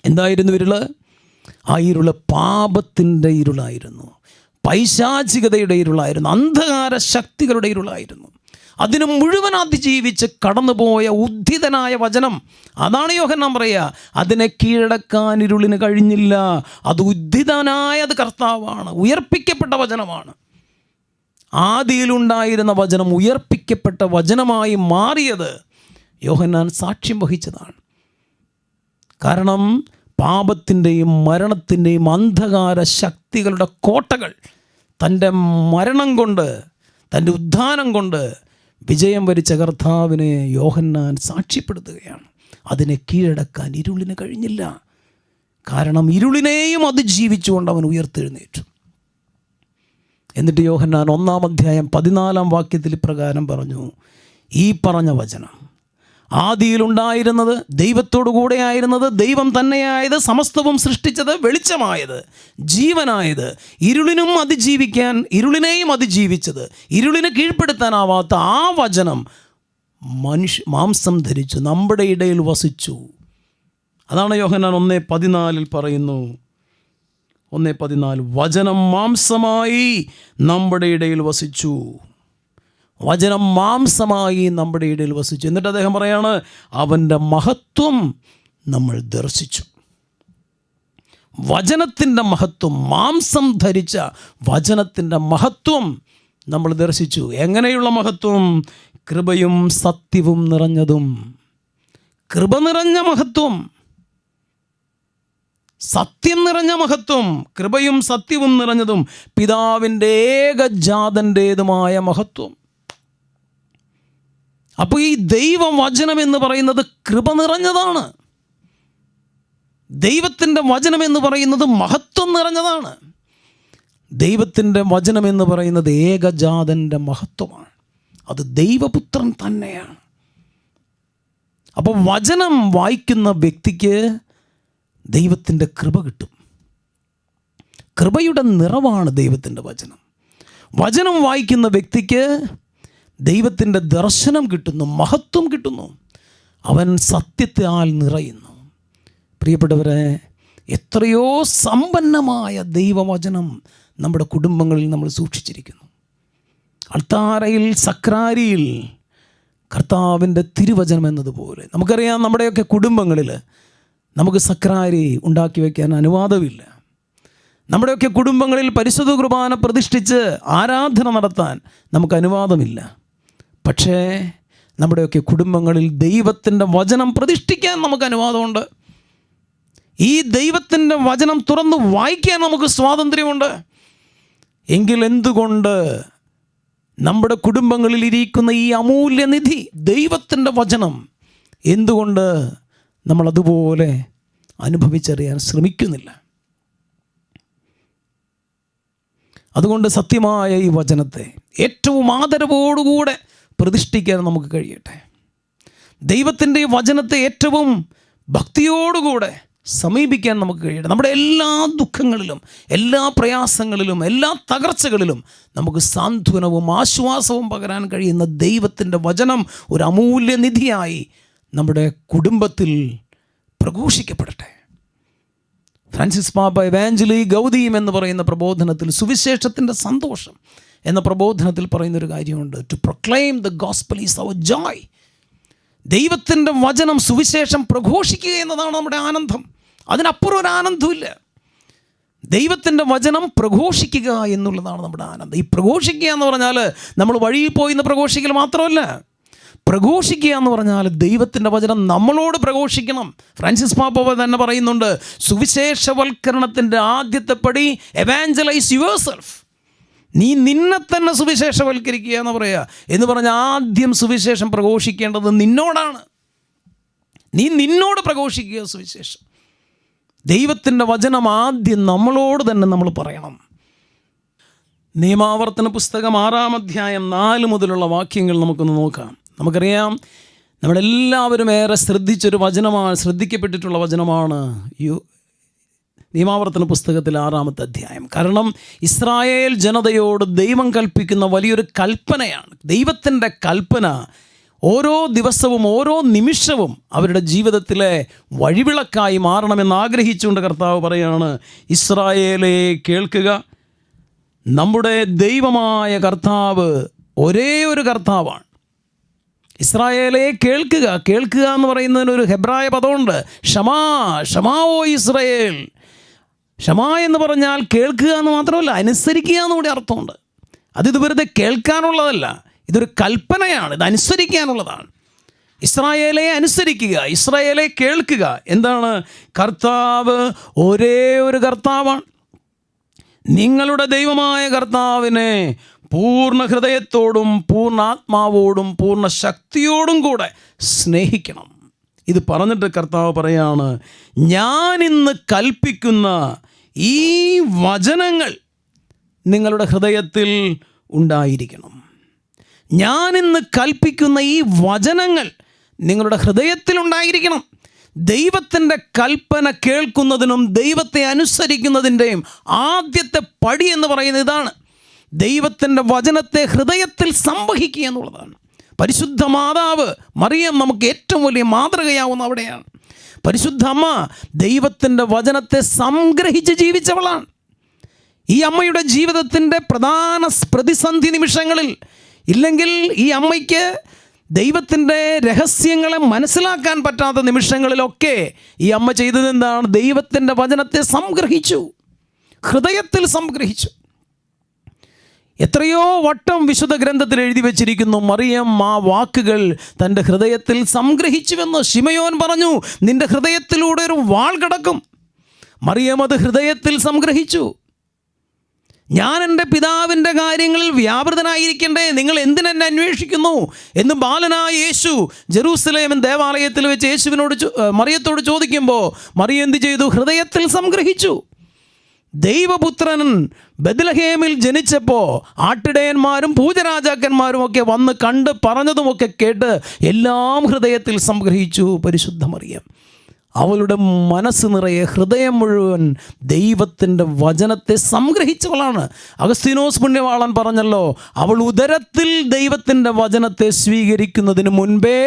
എന്തായിരുന്നു ഇരുള്? ആ ഇരുള് പാപത്തിൻ്റെ ഇരുളായിരുന്നു, പൈശാചികതയുടെ ഇരുളായിരുന്നു, അന്ധകാര ശക്തികളുടെ ഇരുളായിരുന്നു. അതിന് മുഴുവൻ അതിജീവിച്ച് കടന്നുപോയ ഉദ്ധിതനായ വചനം, അതാണ് യോഹന്നാൻ പറയുക, അതിനെ കീഴടക്കാൻ ഇരുളിന് കഴിഞ്ഞില്ല. അത് ഉദ്ധിതനായത് കർത്താവാണ്, ഉയർപ്പിക്കപ്പെട്ട വചനമാണ്. ആദിയിലുണ്ടായിരുന്ന വചനം ഉയർപ്പിക്കപ്പെട്ട വചനമായി മാറിയത് യോഹന്നാൻ സാക്ഷ്യം വഹിച്ചതാണ്. കാരണം പാപത്തിൻ്റെയും മരണത്തിൻ്റെയും അന്ധകാര ശക്തികളുടെ കോട്ടകൾ തൻ്റെ മരണം കൊണ്ട്, തൻ്റെ ഉദ്ധാനം കൊണ്ട് വിജയം വരിച്ച കർത്താവിനെ യോഹന്നാൻ സാക്ഷ്യപ്പെടുത്തുകയാണ്. അതിനെ കീഴടക്കാൻ ഇരുളിന് കഴിഞ്ഞില്ല. കാരണം ഇരുളിനെയും അതിജീവിച്ചുകൊണ്ട് അവൻ ഉയർത്തെഴുന്നേറ്റു. എന്നിട്ട് യോഹന്നാൻ 1-ാം അധ്യായം 14-ാം വാക്യത്തിൽ ഇപ്രകാരം പറഞ്ഞു, ഈ പറഞ്ഞ വചനം ആദിയിലുണ്ടായിരുന്നത്, ദൈവത്തോടു കൂടെ ആയിരുന്നത്, ദൈവം തന്നെയായത്, സമസ്തവും സൃഷ്ടിച്ചത്, വെളിച്ചമായത്, ജീവനായത്, ഇരുളിനെയും അതിജീവിച്ചത്, ഇരുളിന് കീഴ്പ്പെടുത്താനാവാത്ത ആ വചനം മാംസം ധരിച്ചു നമ്മുടെ ഇടയിൽ വസിച്ചു. അതാണ് യോഹന്നാൻ 1:14 പറയുന്നു. 1:14 വചനം മാംസമായി നമ്മുടെ ഇടയിൽ വസിച്ചു. വചനം മാംസമായി നമ്മുടെ ഇടയിൽ വസിച്ചു. എന്നിട്ട് അദ്ദേഹം പറയാണ്, അവൻ്റെ മഹത്വം നമ്മൾ ദർശിച്ചു. വചനത്തിൻ്റെ മഹത്വം, മാംസം ധരിച്ച വചനത്തിൻ്റെ മഹത്വം നമ്മൾ ദർശിച്ചു. എങ്ങനെയുള്ള മഹത്വം? കൃപയും സത്യവും നിറഞ്ഞതും. കൃപ നിറഞ്ഞ മഹത്വം, സത്യം നിറഞ്ഞ മഹത്വം, കൃപയും സത്യവും നിറഞ്ഞതും, പിതാവിൻ്റെ ഏകജാതൻ്റേതുമായ മഹത്വം. അപ്പോൾ ഈ ദൈവവചനം എന്ന് പറയുന്നത് കൃപ നിറഞ്ഞതാണ്. ദൈവത്തിൻ്റെ വചനം എന്ന് പറയുന്നത് മഹത്വം നിറഞ്ഞതാണ്. ദൈവത്തിൻ്റെ വചനം എന്ന് പറയുന്നത് ഏകജാതൻ്റെ മഹത്വമാണ്. അത് ദൈവപുത്രൻ തന്നെയാണ്. അപ്പോൾ വചനം വായിക്കുന്ന വ്യക്തിക്ക് ദൈവത്തിൻ്റെ കൃപ കിട്ടും. കൃപയുടെ നിറവാണ് ദൈവത്തിൻ്റെ വചനം. വചനം വായിക്കുന്ന വ്യക്തിക്ക് ദൈവത്തിൻ്റെ ദർശനം കിട്ടുന്നു, മഹത്വം കിട്ടുന്നു. അവൻ സത്യത്താൽ നിറയുന്നു. പ്രിയപ്പെട്ടവരെ, എത്രയോ സമ്പന്നമായ ദൈവവചനം നമ്മുടെ കുടുംബങ്ങളിൽ നമ്മൾ സൂക്ഷിച്ചിരിക്കുന്നു. അൾത്താരയിൽ, സക്രാരിയിൽ കർത്താവിൻ്റെ തിരുവചനം എന്നതുപോലെ. നമുക്കറിയാം, നമ്മുടെയൊക്കെ കുടുംബങ്ങളിൽ നമുക്ക് സക്രാരി ഉണ്ടാക്കി വയ്ക്കാൻ അനുവാദമില്ല. നമ്മുടെയൊക്കെ കുടുംബങ്ങളിൽ പരിശുദ്ധ കുർബാന പ്രതിഷ്ഠിച്ച് ആരാധന നടത്താൻ നമുക്ക് അനുവാദമില്ല. പക്ഷേ നമ്മുടെയൊക്കെ കുടുംബങ്ങളിൽ ദൈവത്തിൻ്റെ വചനം പ്രതിഷ്ഠിക്കാൻ നമുക്ക് അനുവാദമുണ്ട്. ഈ ദൈവത്തിൻ്റെ വചനം തുറന്ന് വായിക്കാൻ നമുക്ക് സ്വാതന്ത്ര്യമുണ്ട്. എങ്കിൽ എന്തുകൊണ്ട് നമ്മുടെ കുടുംബങ്ങളിൽ ഇരിക്കുന്ന ഈ അമൂല്യനിധി ദൈവത്തിൻ്റെ വചനം എന്തുകൊണ്ട് നമ്മളതുപോലെ അനുഭവിച്ചറിയാൻ ശ്രമിക്കുന്നില്ല? അതുകൊണ്ട് സത്യമായ ഈ വചനത്തെ ഏറ്റവും ആദരവോടുകൂടെ പ്രതിഷ്ഠിക്കാൻ നമുക്ക് കഴിയട്ടെ. ദൈവത്തിൻ്റെ ഈ വചനത്തെ ഏറ്റവും ഭക്തിയോടുകൂടെ സമീപിക്കാൻ നമുക്ക് കഴിയട്ടെ. നമ്മുടെ എല്ലാ ദുഃഖങ്ങളിലും, എല്ലാ പ്രയാസങ്ങളിലും, എല്ലാ തകർച്ചകളിലും നമുക്ക് സാന്ത്വനവും ആശ്വാസവും പകരാൻ കഴിയുന്ന ദൈവത്തിൻ്റെ വചനം ഒരു അമൂല്യനിധിയായി നമ്മുടെ കുടുംബത്തിൽ പ്രഘോഷിക്കപ്പെടട്ടെ. ഫ്രാൻസിസ് പാപ്പ എവാഞ്ചലി ഗൗഡിയം എന്ന് പറയുന്ന പ്രബോധനത്തിൽ, സുവിശേഷത്തിൻ്റെ സന്തോഷം എന്ന പ്രബോധനത്തിൽ പറയുന്നൊരു കാര്യമുണ്ട്. To proclaim the gospel is our joy. ദൈവത്തിൻ്റെ വചനം, സുവിശേഷം പ്രഘോഷിക്കുക എന്നതാണ് നമ്മുടെ ആനന്ദം. അതിനപ്പുറം ഒരു ആനന്ദമില്ല. ദൈവത്തിൻ്റെ വചനം പ്രഘോഷിക്കുക എന്നുള്ളതാണ് നമ്മുടെ ആനന്ദം. ഈ പ്രഘോഷിക്കുക എന്ന് പറഞ്ഞാൽ നമ്മൾ വഴിയിൽ പോയിന്ന് പ്രഘോഷിക്കൽ മാത്രമല്ല. പ്രഘോഷിക്കുക എന്ന് പറഞ്ഞാൽ ദൈവത്തിൻ്റെ വചനം നമ്മളോട് പ്രഘോഷിക്കണം. ഫ്രാൻസിസ് പാപ്പ തന്നെ പറയുന്നുണ്ട്, സുവിശേഷവൽക്കരണത്തിൻ്റെ ആദ്യത്തെ പടി എവാഞ്ചലൈസ് യുവർസെൽഫ്. നീ നിന്നെ തന്നെ സുവിശേഷവൽക്കരിക്കുക എന്ന് പറയുക. എന്ന് പറഞ്ഞാൽ ആദ്യം സുവിശേഷം പ്രഘോഷിക്കേണ്ടത് നിന്നോടാണ്. നീ നിന്നോട് പ്രഘോഷിക്കുക സുവിശേഷം. ദൈവത്തിൻ്റെ വചനം ആദ്യം നമ്മളോട് തന്നെ നമ്മൾ പറയണം. നിയമാവർത്തന പുസ്തകം 6-ാം അധ്യായം 4 മുതലുള്ള വാക്യങ്ങൾ നമുക്കൊന്ന് നോക്കാം. നമുക്കറിയാം, നമ്മളെല്ലാവരും ഏറെ ശ്രദ്ധിച്ചൊരു വചനമാണ്, ശ്രദ്ധിക്കപ്പെട്ടിട്ടുള്ള വചനമാണ് നിയമാവർത്തന പുസ്തകത്തിൽ 6-ാമത്തെ അധ്യായം. കാരണം ഇസ്രായേൽ ജനതയോട് ദൈവം കൽപ്പിക്കുന്ന വലിയൊരു കൽപ്പനയാണ്. ദൈവത്തിൻ്റെ കൽപ്പന ഓരോ ദിവസവും, ഓരോ നിമിഷവും അവരുടെ ജീവിതത്തിലെ വഴിവിളക്കായി മാറണമെന്ന് ആഗ്രഹിച്ചുകൊണ്ട് കർത്താവ് പറയുകയാണ്, ഇസ്രായേലേ കേൾക്കുക, നമ്മുടെ ദൈവമായ കർത്താവ് ഒരേ ഒരു കർത്താവാണ്. ഇസ്രായേലേ കേൾക്കുക. കേൾക്കുക എന്ന് പറയുന്നതിനൊരു ഹെബ്രായ പദമുണ്ട്, ഷമാ. ഷമാവോ ഇസ്രായേൽ. ക്ഷമ എന്ന് പറഞ്ഞാൽ കേൾക്കുക എന്ന് മാത്രമല്ല, അനുസരിക്കുക എന്നുകൂടി അർത്ഥമുണ്ട്. അതിത് വെറുതെ കേൾക്കാനുള്ളതല്ല, ഇതൊരു കൽപ്പനയാണ്, ഇത് അനുസരിക്കാനുള്ളതാണ്. ഇസ്രായേലെ അനുസരിക്കുക, ഇസ്രായേലെ കേൾക്കുക. എന്താണ്? കർത്താവ് ഒരേ ഒരു കർത്താവാണ്. നിങ്ങളുടെ ദൈവമായ കർത്താവിനെ പൂർണ്ണ ഹൃദയത്തോടും പൂർണ്ണ ആത്മാവോടും പൂർണ്ണ ശക്തിയോടും കൂടെ സ്നേഹിക്കണം. ഇത് പറഞ്ഞിട്ട് കർത്താവ് പറയാണ്, ഞാനിന്ന് കൽപ്പിക്കുന്ന ഈ വചനങ്ങൾ നിങ്ങളുടെ ഹൃദയത്തിൽ ഉണ്ടായിരിക്കണം. ഞാനിന്ന് കൽപ്പിക്കുന്ന ഈ വചനങ്ങൾ നിങ്ങളുടെ ഹൃദയത്തിൽ ഉണ്ടായിരിക്കണം. ദൈവത്തിൻ്റെ കൽപ്പന കേൾക്കുന്നതിനും ദൈവത്തെ അനുസരിക്കുന്നതിൻ്റെയും ആദ്യത്തെ പടി എന്ന് പറയുന്നത് ഇതാണ്. ദൈവത്തിൻ്റെ വചനത്തെ ഹൃദയത്തിൽ സംവഹിക്കുക എന്നുള്ളതാണ്. പരിശുദ്ധ മാതാവ് മറിയം നമുക്ക് ഏറ്റവും വലിയ മാതൃകയാവുന്ന അവിടെയാണ്. പരിശുദ്ധ അമ്മ ദൈവത്തിൻ്റെ വചനത്തെ സംഗ്രഹിച്ച് ജീവിച്ചവളാണ്. ഈ അമ്മയുടെ ജീവിതത്തിൻ്റെ പ്രധാന പ്രതിസന്ധി നിമിഷങ്ങളിൽ ഇല്ലെങ്കിൽ ഈ അമ്മയ്ക്ക് ദൈവത്തിൻ്റെ രഹസ്യങ്ങളെ മനസ്സിലാക്കാൻ പറ്റാത്ത നിമിഷങ്ങളിലൊക്കെ ഈ അമ്മ ചെയ്തത് എന്താണ്? ദൈവത്തിൻ്റെ വചനത്തെ സംഗ്രഹിച്ചു, ഹൃദയത്തിൽ സംഗ്രഹിച്ചു. എത്രയോ വട്ടം വിശുദ്ധ ഗ്രന്ഥത്തിൽ എഴുതി വച്ചിരിക്കുന്നു, മറിയം ആ വാക്കുകൾ തൻ്റെ ഹൃദയത്തിൽ സംഗ്രഹിച്ചുവെന്ന്. ശിമയോൻ പറഞ്ഞു, നിൻ്റെ ഹൃദയത്തിലൂടെ ഒരു വാൾ കടക്കും. മറിയം അത് ഹൃദയത്തിൽ സംഗ്രഹിച്ചു. ഞാൻ എൻ്റെ പിതാവിൻ്റെ കാര്യങ്ങളിൽ വ്യാപൃതനായിരിക്കണ്ടേ, നിങ്ങൾ എന്തിനെന്നെ അന്വേഷിക്കുന്നു എന്ന് ബാലനായ യേശു ജെറൂസലേം ദേവാലയത്തിൽ വെച്ച് യേശുവിനോട് മറിയത്തോട് ചോദിക്കുമ്പോൾ മറിയം എന്ത് ചെയ്തു? ഹൃദയത്തിൽ സംഗ്രഹിച്ചു. ദൈവപുത്രൻ ബെത്ലഹേമിൽ ജനിച്ചപ്പോൾ ആട്ടിടയന്മാരും പൂജരാജാക്കന്മാരും ഒക്കെ വന്ന് കണ്ട് പറഞ്ഞതുമൊക്കെ കേട്ട് എല്ലാം ഹൃദയത്തിൽ സംഗ്രഹിച്ചു പരിശുദ്ധ മറിയം. അവളുടെ മനസ്സ് നിറയെ, ഹൃദയം മുഴുവൻ ദൈവത്തിൻ്റെ വചനത്തെ സംഗ്രഹിച്ചവളാണ്. അഗസ്തീനോസ് പുണ്യവാളൻ പറഞ്ഞല്ലോ, അവൾ ഉദരത്തിൽ ദൈവത്തിൻ്റെ വചനത്തെ സ്വീകരിക്കുന്നതിന് മുൻപേ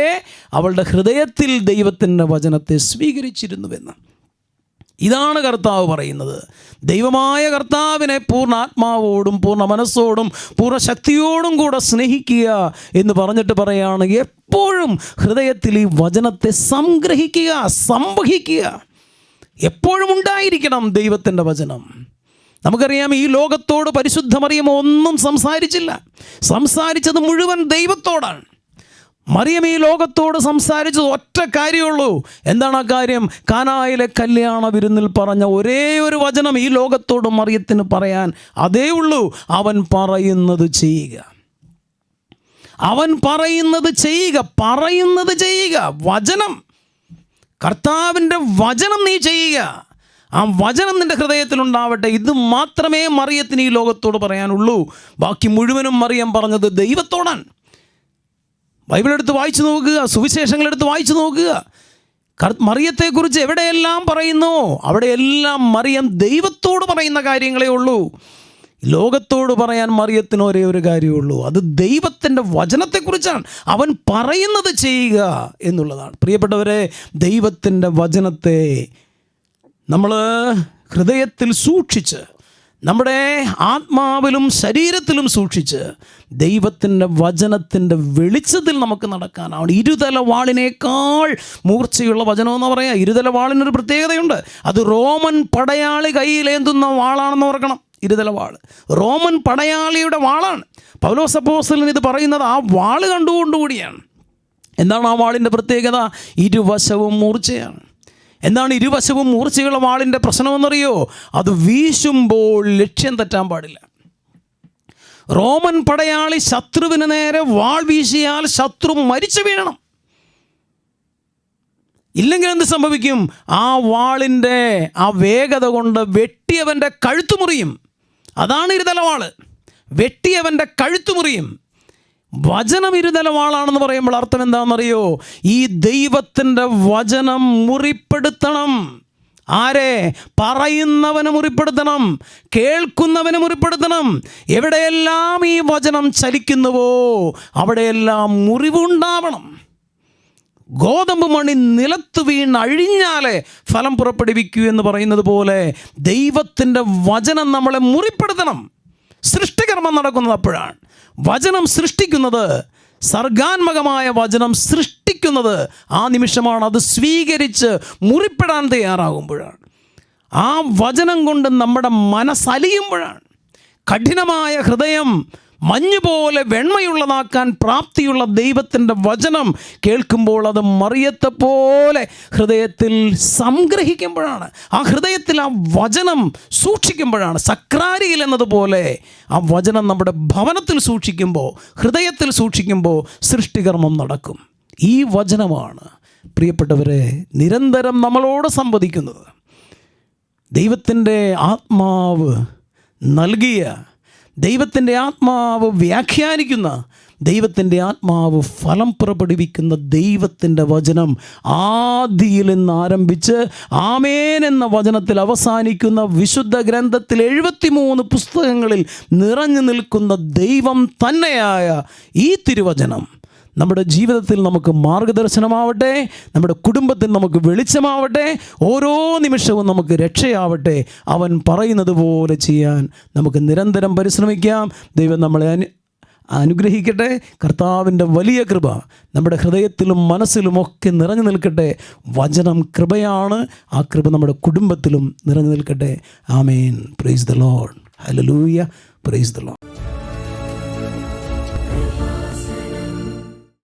അവളുടെ ഹൃദയത്തിൽ ദൈവത്തിൻ്റെ വചനത്തെ സ്വീകരിച്ചിരുന്നുവെന്ന്. ഇതാണ് കർത്താവ് പറയുന്നത്. ദൈവമായ കർത്താവിനെ പൂർണ്ണ ആത്മാവോടും പൂർണ്ണ മനസ്സോടും പൂർണ്ണ ശക്തിയോടും കൂടെ സ്നേഹിക്കുക എന്ന് പറഞ്ഞിട്ട് പറയാണ്, എപ്പോഴും ഹൃദയത്തിൽ ഈ വചനത്തെ സംഗ്രഹിക്കുക, സംവഹിക്കുക. എപ്പോഴും ഉണ്ടായിരിക്കണം ദൈവത്തിൻ്റെ വചനം. നമുക്കറിയാം, ഈ ലോകത്തോട് പരിശുദ്ധ മറിയം ഒന്നും സംസാരിച്ചില്ല. സംസാരിച്ചത് മുഴുവൻ ദൈവത്തോടാണ്. മറിയം ഈ ലോകത്തോട് സംസാരിച്ചത് ഒറ്റ കാര്യമുള്ളൂ. എന്താണ് ആ കാര്യം? കാനായിലെ കല്യാണ വിരുന്നിൽ പറഞ്ഞ ഒരേ ഒരു വചനം ഈ ലോകത്തോട് മറിയത്തിന് പറയാൻ അതേ ഉള്ളൂ. അവൻ പറയുന്നത് ചെയ്യുക, അവൻ പറയുന്നത് ചെയ്യുക, പറയുന്നത് ചെയ്യുക. വചനം, കർത്താവിൻ്റെ വചനം നീ ചെയ്യുക. ആ വചനം നിൻ്റെ ഹൃദയത്തിലുണ്ടാവട്ടെ. ഇത് മാത്രമേ മറിയത്തിന് ഈ ലോകത്തോട് പറയാനുള്ളൂ. ബാക്കി മുഴുവനും മറിയം പറഞ്ഞത് ദൈവത്തോടാണ്. ബൈബിൾ എടുത്ത് വായിച്ചു നോക്കുക, സുവിശേഷങ്ങളെടുത്ത് വായിച്ചു നോക്കുക. മറിയത്തെക്കുറിച്ച് എവിടെയെല്ലാം പറയുന്നു അവിടെയെല്ലാം മറിയം ദൈവത്തോട് പറയുന്ന കാര്യങ്ങളേ ഉള്ളൂ. ലോകത്തോട് പറയാൻ മറിയത്തിന് ഒരേ ഒരു കാര്യമുള്ളൂ, അത് ദൈവത്തിൻ്റെ വചനത്തെക്കുറിച്ചാണ്. അവൻ പറയുന്നത് ചെയ്യുക എന്നുള്ളതാണ്. പ്രിയപ്പെട്ടവരെ, ദൈവത്തിൻ്റെ വചനത്തെ നമ്മൾ ഹൃദയത്തിൽ സൂക്ഷിച്ച്, നമ്മുടെ ആത്മാവിലും ശരീരത്തിലും സൂക്ഷിച്ച് ദൈവത്തിൻ്റെ വചനത്തിൻ്റെ വെളിച്ചത്തിൽ നമുക്ക് നടക്കാനാണ്. ഇരുതല വാളിനേക്കാൾ മൂർച്ചയുള്ള വചനമെന്ന് പറയാം. ഇരുതല വാളിനൊരു പ്രത്യേകതയുണ്ട്. അത് റോമൻ പടയാളി കയ്യിലേന്തുന്ന വാളാണെന്ന് ഓർക്കണം. ഇരുതല വാൾ റോമൻ പടയാളിയുടെ വാളാണ്. പൗലോസ് അപ്പോസ്തലൻ ഇത് പറയുന്നത് ആ വാൾ കണ്ടുകൊണ്ടുകൂടിയാണ്. എന്താണ് ആ വാളിൻ്റെ പ്രത്യേകത? ഇരുവശവും മൂർച്ചയാണ്. എന്താണ് ഇരുവശവും മൂർച്ചയുള്ള വാളിൻ്റെ പ്രശ്നമെന്നറിയോ? അത് വീശുമ്പോൾ ലക്ഷ്യം തെറ്റാൻ പാടില്ല. റോമൻ പടയാളി ശത്രുവിന് നേരെ വാൾ വീശിയാൽ ശത്രു മരിച്ചു വീഴണം. ഇല്ലെങ്കിൽ എന്ത് സംഭവിക്കും? ആ വാളിൻ്റെ ആ വേഗത കൊണ്ട് വെട്ടിയവൻ്റെ കഴുത്തു മുറിയും. അതാണ് ഇരുതല വാള്. വെട്ടിയവൻ്റെ കഴുത്തു മുറിയും. വചനം ഇരുതല വാളാണെന്ന് പറയുമ്പോൾ അർത്ഥം എന്താണെന്നറിയോ? ഈ ദൈവത്തിൻ്റെ വചനം മുറിപ്പെടുത്തണം. ആരെ? പറയുന്നവനെ മുറിപ്പെടുത്തണം, കേൾക്കുന്നവനെ മുറിപ്പെടുത്തണം. എവിടെയെല്ലാം ഈ വചനം ചലിക്കുന്നുവോ അവിടെയെല്ലാം മുറിവുണ്ടാവണം. ഗോതമ്പ് മണി നിലത്ത് വീണ് അഴിഞ്ഞാലേ ഫലം പുറപ്പെടുവിക്കൂ എന്ന് പറയുന്നത് പോലെ ദൈവത്തിൻ്റെ വചനം നമ്മളെ മുറിപ്പെടുത്തണം. സൃഷ്ടികർമ്മം നടക്കുന്നത് അപ്പോഴാണ്. വചനം സൃഷ്ടിക്കുന്നത്, സർഗാത്മകമായ വചനം സൃഷ്ടിക്കുന്നത് ആ നിമിഷമാണ്. അത് സ്വീകരിച്ച് മുറിപ്പെടാൻ തയ്യാറാകുമ്പോഴാണ്. ആ വചനം കൊണ്ട് നമ്മുടെ മനസ്സലിയുമ്പോഴാണ്. കഠിനമായ ഹൃദയം മഞ്ഞുപോലെ വെണ്മയുള്ളതാക്കാൻ പ്രാപ്തിയുള്ള ദൈവത്തിൻ്റെ വചനം കേൾക്കുമ്പോൾ അത് മറിയത്തെപ്പോലെ ഹൃദയത്തിൽ സംഗ്രഹിക്കുമ്പോഴാണ്. ആ ഹൃദയത്തിൽ ആ വചനം സൂക്ഷിക്കുമ്പോഴാണ്. സക്രാരിയിൽ എന്നതുപോലെ ആ വചനം നമ്മുടെ ഭവനത്തിൽ സൂക്ഷിക്കുമ്പോൾ, ഹൃദയത്തിൽ സൂക്ഷിക്കുമ്പോൾ സൃഷ്ടികർമ്മം നടക്കും. ഈ വചനമാണ് പ്രിയപ്പെട്ടവരെ നിരന്തരം നമ്മളോട് സംവദിക്കുന്നത്. ദൈവത്തിൻ്റെ ആത്മാവ് നൽകിയ, ദൈവത്തിൻ്റെ ആത്മാവ് വ്യാഖ്യാനിക്കുന്ന, ദൈവത്തിൻ്റെ ആത്മാവ് ഫലം പുറപ്പെടുവിക്കുന്ന ദൈവത്തിൻ്റെ വചനം ആദിയിൽ നിന്ന് ആരംഭിച്ച് ആമേൻ എന്ന വചനത്തിൽ അവസാനിക്കുന്ന വിശുദ്ധ ഗ്രന്ഥത്തിൽ 73 പുസ്തകങ്ങളിൽ നിറഞ്ഞു നിൽക്കുന്ന ദൈവം തന്നെയായ ഈ തിരുവചനം നമ്മുടെ ജീവിതത്തിൽ നമുക്ക് മാർഗദർശനമാവട്ടെ, നമ്മുടെ കുടുംബത്തിൽ നമുക്ക് വെളിച്ചമാവട്ടെ, ഓരോ നിമിഷവും നമുക്ക് രക്ഷയാവട്ടെ. അവൻ പറയുന്നത് പോലെ ചെയ്യാൻ നമുക്ക് നിരന്തരം പരിശ്രമിക്കാം. ദൈവം നമ്മളെ അനുഗ്രഹിക്കട്ടെ. കർത്താവിൻ്റെ വലിയ കൃപ നമ്മുടെ ഹൃദയത്തിലും മനസ്സിലുമൊക്കെ നിറഞ്ഞു നിൽക്കട്ടെ. വചനം കൃപയാണ്. ആ കൃപ നമ്മുടെ കുടുംബത്തിലും നിറഞ്ഞു നിൽക്കട്ടെ. Amen. Praise the lord. Hallelujah. Praise the Lord.